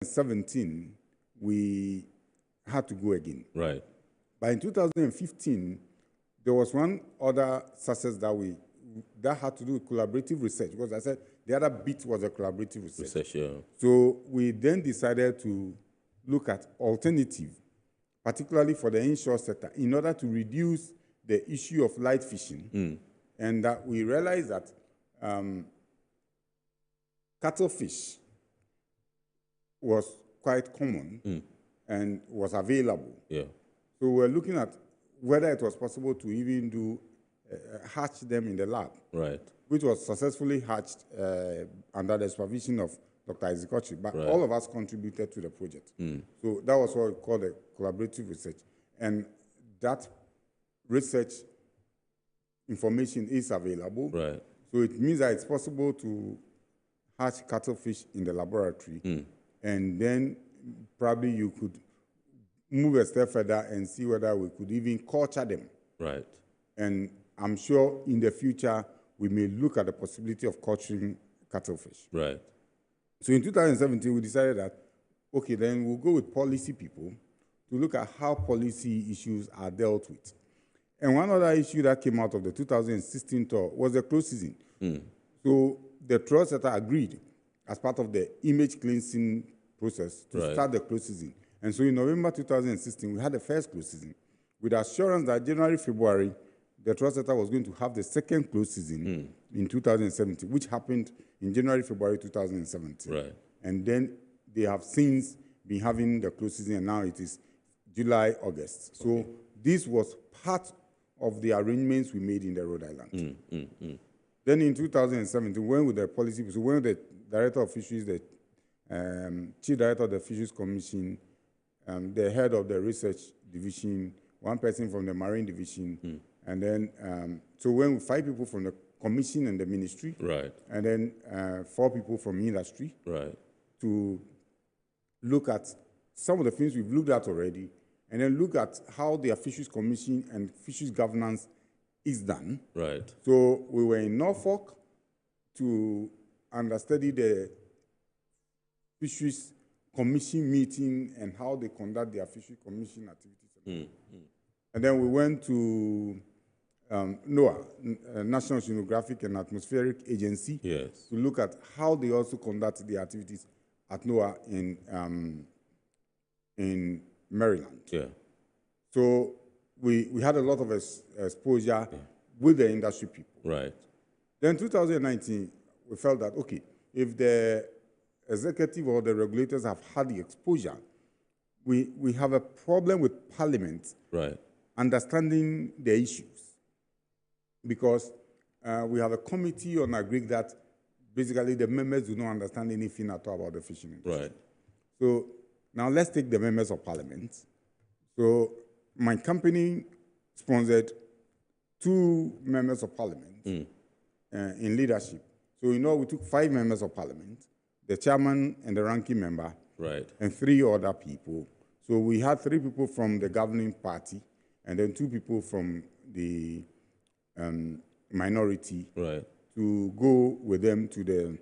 2017, we had to go again. Right. But in 2015, there was one other success that had to do with collaborative research, because I said the other bit was a collaborative research. So we then decided to look at alternative, particularly for the inshore sector, in order to reduce the issue of light fishing. And that we realized that cuttlefish was quite common and was available. Yeah. So we're looking at whether it was possible to even do hatch them in the lab. Right. Which was successfully hatched under the supervision of Dr. Isikochi, but Right. all of us contributed to the project. So that was what we call the collaborative research. And that research information is available. Right. So it means that it's possible to hatch cuttlefish in the laboratory, and then probably you could move a step further and see whether we could even culture them. Right. And I'm sure in the future we may look at the possibility of culturing cuttlefish. Right. So in 2017, we decided that, okay, then we'll go with policy people to look at how policy issues are dealt with. And one other issue that came out of the 2016 tour was the close season. So the tour sector agreed, as part of the image cleansing process, to start the close season. And so in November 2016, we had the first close season, with assurance that January, February, the tour sector was going to have the second close season in 2017, which happened in January, February 2017. Right. And then they have since been having the close season, and now it is July, August. So this was part of the arrangements we made in the Rhode Island. Then in 2017, when with the policy, so when the director of fisheries, the chief director of the Fisheries Commission, the head of the research division, one person from the marine division, and then, so when 5 people from the commission and the ministry, right, and then 4 people from industry, right, to look at some of the things we've looked at already, and then look at how the Fisheries Commission and fisheries governance is done. Right. So we were in Norfolk to understudy the Fisheries Commission meeting and how they conduct their Fisheries Commission activities. And then we went to NOAA, National Oceanographic and Atmospheric Agency, yes, to look at how they also conduct their activities at NOAA in Maryland. Yeah. So we had a lot of exposure with the industry people. Right. Then 2019, we felt that, okay, if the executive or the regulators have had the exposure, we have a problem with Parliament understanding the issues. Because we have a committee on agri that basically the members do not understand anything at all about the fishing industry. Right. So now let's take the members of Parliament. So my company sponsored 2 members of Parliament in leadership. So we took 5 members of Parliament, the chairman and the ranking member, and 3 other people. So we had 3 people from the governing party, and then 2 people from the minority, to go with them to the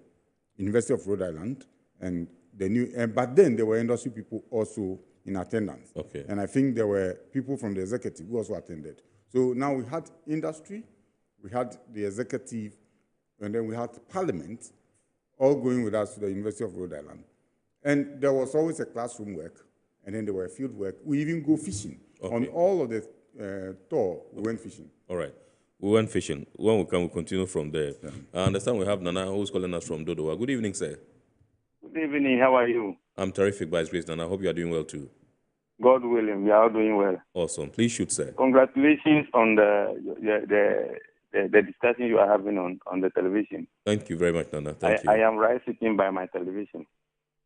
University of Rhode Island, and but then there were industry people also in attendance. Okay. And I think there were people from the executive who also attended. So now we had industry, we had the executive, and then we had Parliament, all going with us to the University of Rhode Island. And there was always a classroom work, and then there were field work. We even go fishing. Okay. On all of the tour, we went fishing. All right. We went fishing. When we can, we'll continue from there. Yeah. I understand we have Nana, who's calling us from Dodowa. Good evening, sir. Good evening. How are you? I'm terrific, by His grace, Nana. I hope you are doing well, too. God willing, we are all doing well. Awesome. Please shoot, sir. Congratulations on the discussion you are having on the television. Thank you very much, Nana. Thank you. I am right sitting by my television.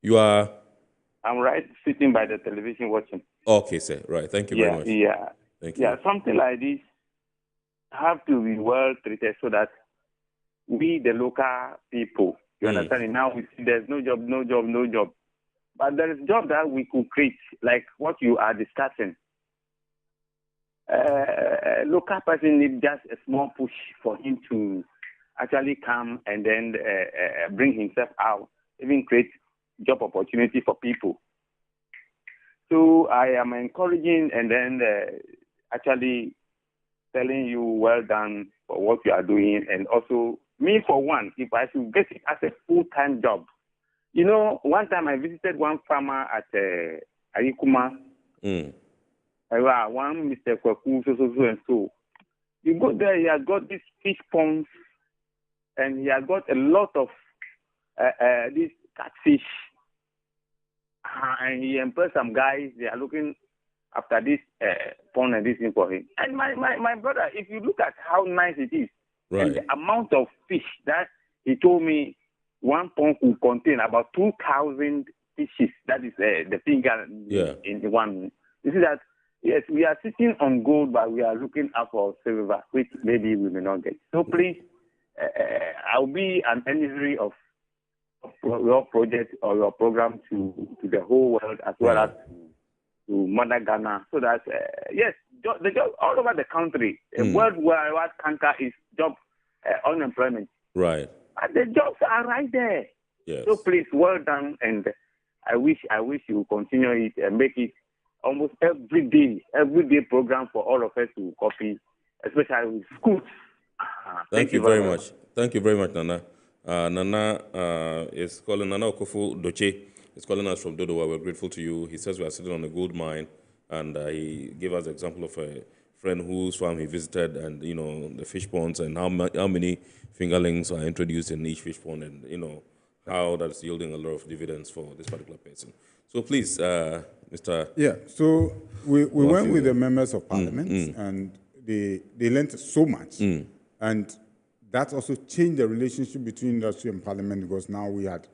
You are? I'm right sitting by the television watching. Okay, sir. Right. Thank you very much. Yeah. Thank you. Yeah, something like this have to be well treated so that we, the local people, you understand? Now we see there's no job. But there is job that we could create, like what you are discussing. A local person needs just a small push for him to actually come and then bring himself out, even create job opportunity for people. So I am encouraging and then actually telling you well done for what you are doing. And also, me for one, if I should get it as a full-time job. You know, one time I visited one farmer at Arikuma. One Mr. Kwaku, so and so. You go there, he has got these fish ponds, and he has got a lot of these catfish. And he employs some guys, they are looking after this pond and this thing for him. And my brother, if you look at how nice it is, and the amount of fish that he told me, one pond will contain about 2,000 fishes. That is the finger in the one. You see that, yes, we are sitting on gold, but we are looking up for silver, which maybe we may not get. So please, I'll be an emissary of your project or your program to the whole world as well as to Mother Ghana, so that yes, the job all over the country, worldwide canker is job unemployment. Right. But the jobs are right there. Yes. So please, well done, and I wish you continue it and make it almost every day program for all of us to copy, especially with schools. Thank you very much. Thank you very much, Nana. Nana is calling, Nana Okofu Doche is calling us from Dodowa. We're grateful to you. He says we are sitting on a gold mine, and he gave us the example of a friend whose farm he visited, and, you know, the fish ponds and how many fingerlings are introduced in each fish pond, and, you know, how that's yielding a lot of dividends for this particular person. So please, Mr. Yeah, so we went with the members of parliament, and they learned so much. And that also changed the relationship between industry and parliament, because now we had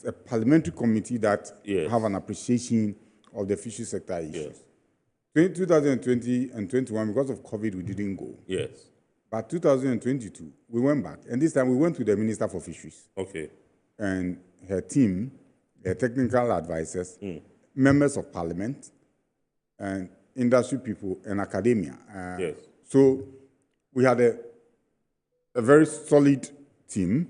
a parliamentary committee that have an appreciation of the fishery sector issues. 2020 and 21, because of COVID, we didn't go. Yes. But 2022, we went back. And this time we went to the Minister for Fisheries. Okay. And her team, her technical advisors, members of parliament, and industry people, and academia. Yes. So we had a very solid team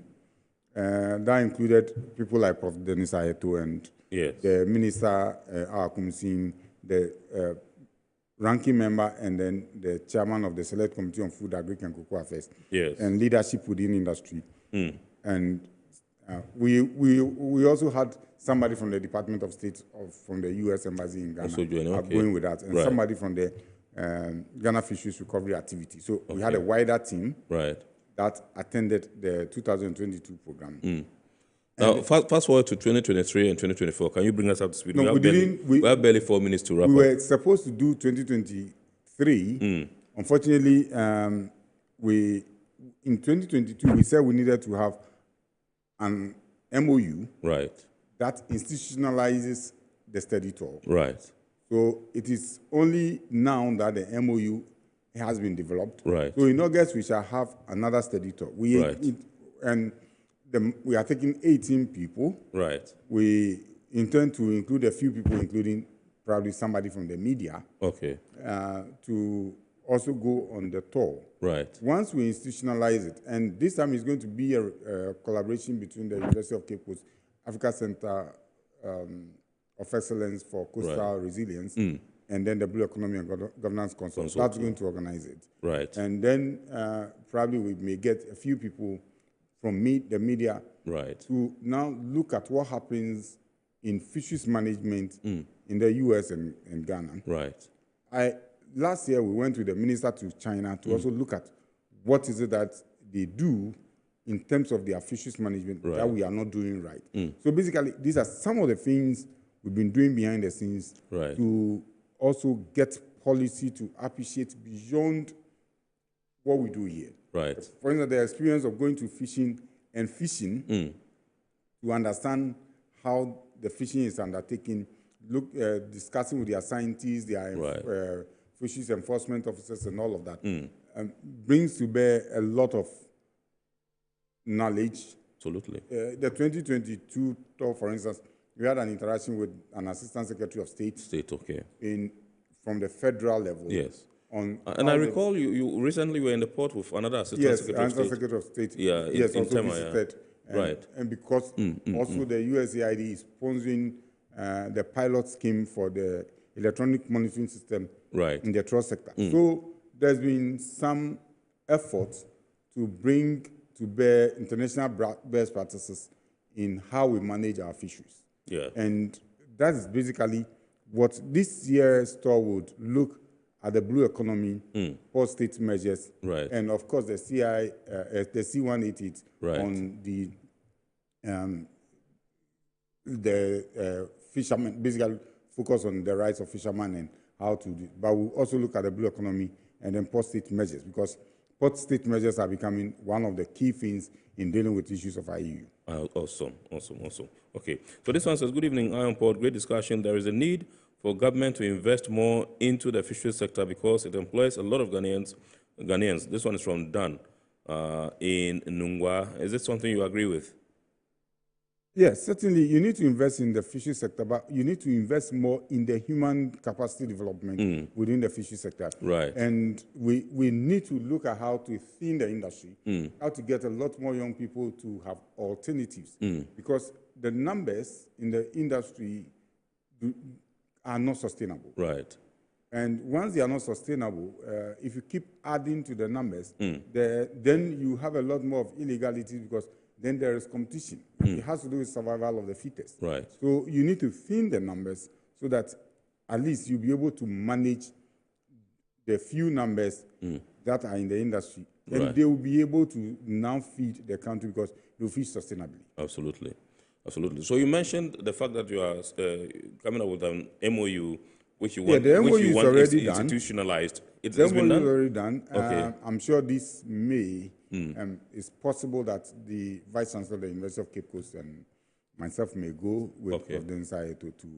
that included people like Prof. Dennis Ayeto and the Minister, Akum Singh, the ranking member, and then the chairman of the Select Committee on Food, Agri and Cocoa Affairs, and leadership within industry. And we also had somebody from the Department of State from the U.S. Embassy in Ghana going with us, and somebody from the Ghana Fisheries Recovery Activity. So we had a wider team that attended the 2022 program. Now, fast forward to 2023 and 2024. Can you bring us up to speed? No, we have barely 4 minutes to wrap up. We were supposed to do 2023. Unfortunately, in 2022, we said we needed to have an MOU that institutionalizes the study tour. So it is only now that the MOU has been developed. So in August, we shall have another study tour. We are taking 18 people. We intend to include a few people, including probably somebody from the media, to also go on the tour. Once we institutionalize it, and this time it's going to be a collaboration between the University of Cape Coast, Africa Center of Excellence for Coastal Resilience, and then the Blue Economy and Governance Council. That's going to organize it. And then probably we may get a few people from the media to now look at what happens in fisheries management in the U.S. and Ghana. Last year, we went with the minister to China to also look at what is it that they do in terms of their fisheries management that we are not doing right. So basically, these are some of the things we've been doing behind the scenes to also get policy to appreciate beyond what we do here. For instance, the experience of going to fishing to understand how the fishing is undertaken, discussing with their scientists, their fisheries enforcement officers, and all of that, brings to bear a lot of knowledge. Absolutely. The 2022 tour, for instance, we had an interaction with an Assistant Secretary of State. From the federal level. And I recall you recently were in the port with another Assistant Secretary of State. Secretary of State. In also Tema, visited And because also the USAID is sponsoring the pilot scheme for the electronic monitoring system in the trust sector. So there's been some effort to bring to bear international best practices in how we manage our fisheries. And that is basically what this year's tour would look at: the blue economy, post-state measures, and of course the the C188 on the fishermen, basically focus on the rights of fishermen and how to do. But we'll also look at the blue economy and then post-state measures, because post-state measures are becoming one of the key things in dealing with issues of IUU. Awesome. Okay, so this one says, good evening, Iron Port, great discussion. There is a need for government to invest more into the fisheries sector because it employs a lot of Ghanaians. This one is from Dan in Nungwa. Is this something you agree with? Yes, certainly you need to invest in the fisheries sector, but you need to invest more in the human capacity development within the fisheries sector. And we need to look at how to thin the industry, how to get a lot more young people to have alternatives, because the numbers in the industry are not sustainable. And once they are not sustainable, if you keep adding to the numbers, then you have a lot more of illegality, because then there is competition. It has to do with survival of the fittest. So you need to thin the numbers so that at least you'll be able to manage the few numbers that are in the industry. And they will be able to now feed the country, because they'll feed sustainably. Absolutely. So you mentioned the fact that you are coming up with an MOU which you want, the MOU is already done. Institutionalized. It's the been MOU done? is already done. Okay. I'm sure this May it's possible that the Vice Chancellor of the University of Cape Coast and myself may go with President Sayeto to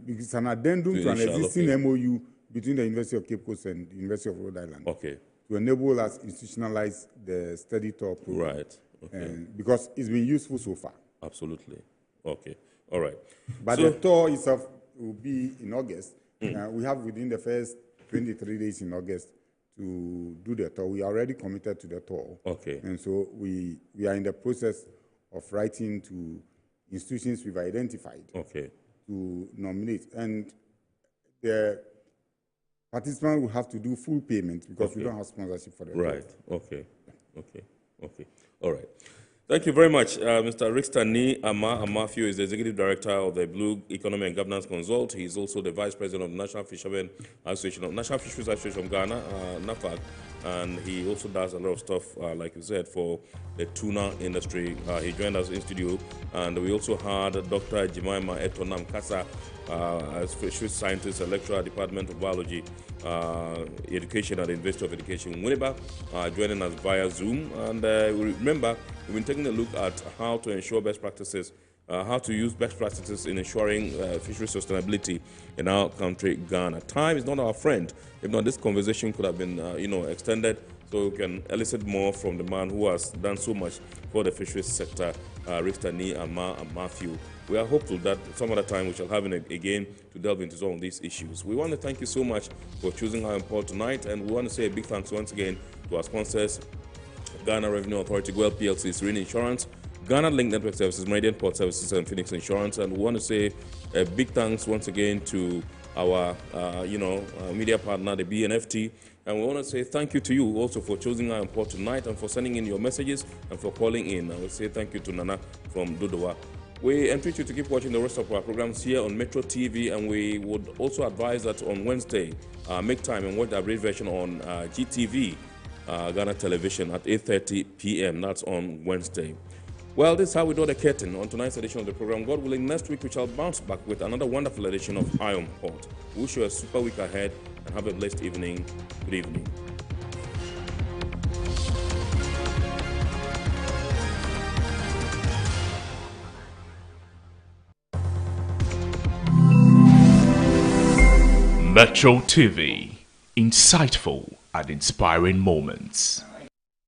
because it's an addendum to an existing MOU between the University of Cape Coast and the University of Rhode Island to enable us to institutionalize the study tour program. Because it's been useful so far. Absolutely. Okay. All right. But the tour itself will be in August. We have within the first 23 days in August to do the tour. We are already committed to the tour. And so we are in the process of writing to institutions we've identified to nominate. And the participants will have to do full payment, because we don't have sponsorship for the tour. Okay. All right. Thank you very much. Mr. Rixtani Amatthew is the Executive Director of the Blue Economy and Governance Consult. He's also the Vice President of the National Fishermen Association, of National Fisheries Association of Ghana, NAFAG, and he also does a lot of stuff, like you said, for the tuna industry. He joined us in studio, and we also had Dr. Jemima Etonam Kasa, as fisheries scientist and lecturer at Department of Biology, Education at the University of Education, Winneba, joining us via Zoom. And remember, we've been taking a look at how to ensure best practices, how to use best practices in ensuring fishery sustainability in our country, Ghana. Time is not our friend. If not, this conversation could have been, extended, so we can elicit more from the man who has done so much for the fisheries sector, Rixtani Amatthew. We are hopeful that some other time we shall have him again to delve into some of these issues. We want to thank you so much for choosing Iron Port tonight, and we want to say a big thanks once again to our sponsors, Ghana Revenue Authority, GWEL PLC, Serene Insurance, Ghana Link Network Services, Meridian Port Services, and Phoenix Insurance. And we want to say a big thanks once again to our, media partner, the BNFT. And we want to say thank you to you also for choosing Iron Port tonight and for sending in your messages and for calling in. I will say thank you to Nana from Dodowa. We entreat you to keep watching the rest of our programs here on Metro TV, and we would also advise that on Wednesday, make time and watch the abridged version on GTV, Ghana Television at 8:30 p.m. That's on Wednesday. Well, this is how we draw the curtain on tonight's edition of the program. God willing, next week we shall bounce back with another wonderful edition of Iron Port. We wish you a super week ahead and have a blessed evening. Good evening. Metro TV, insightful and inspiring moments.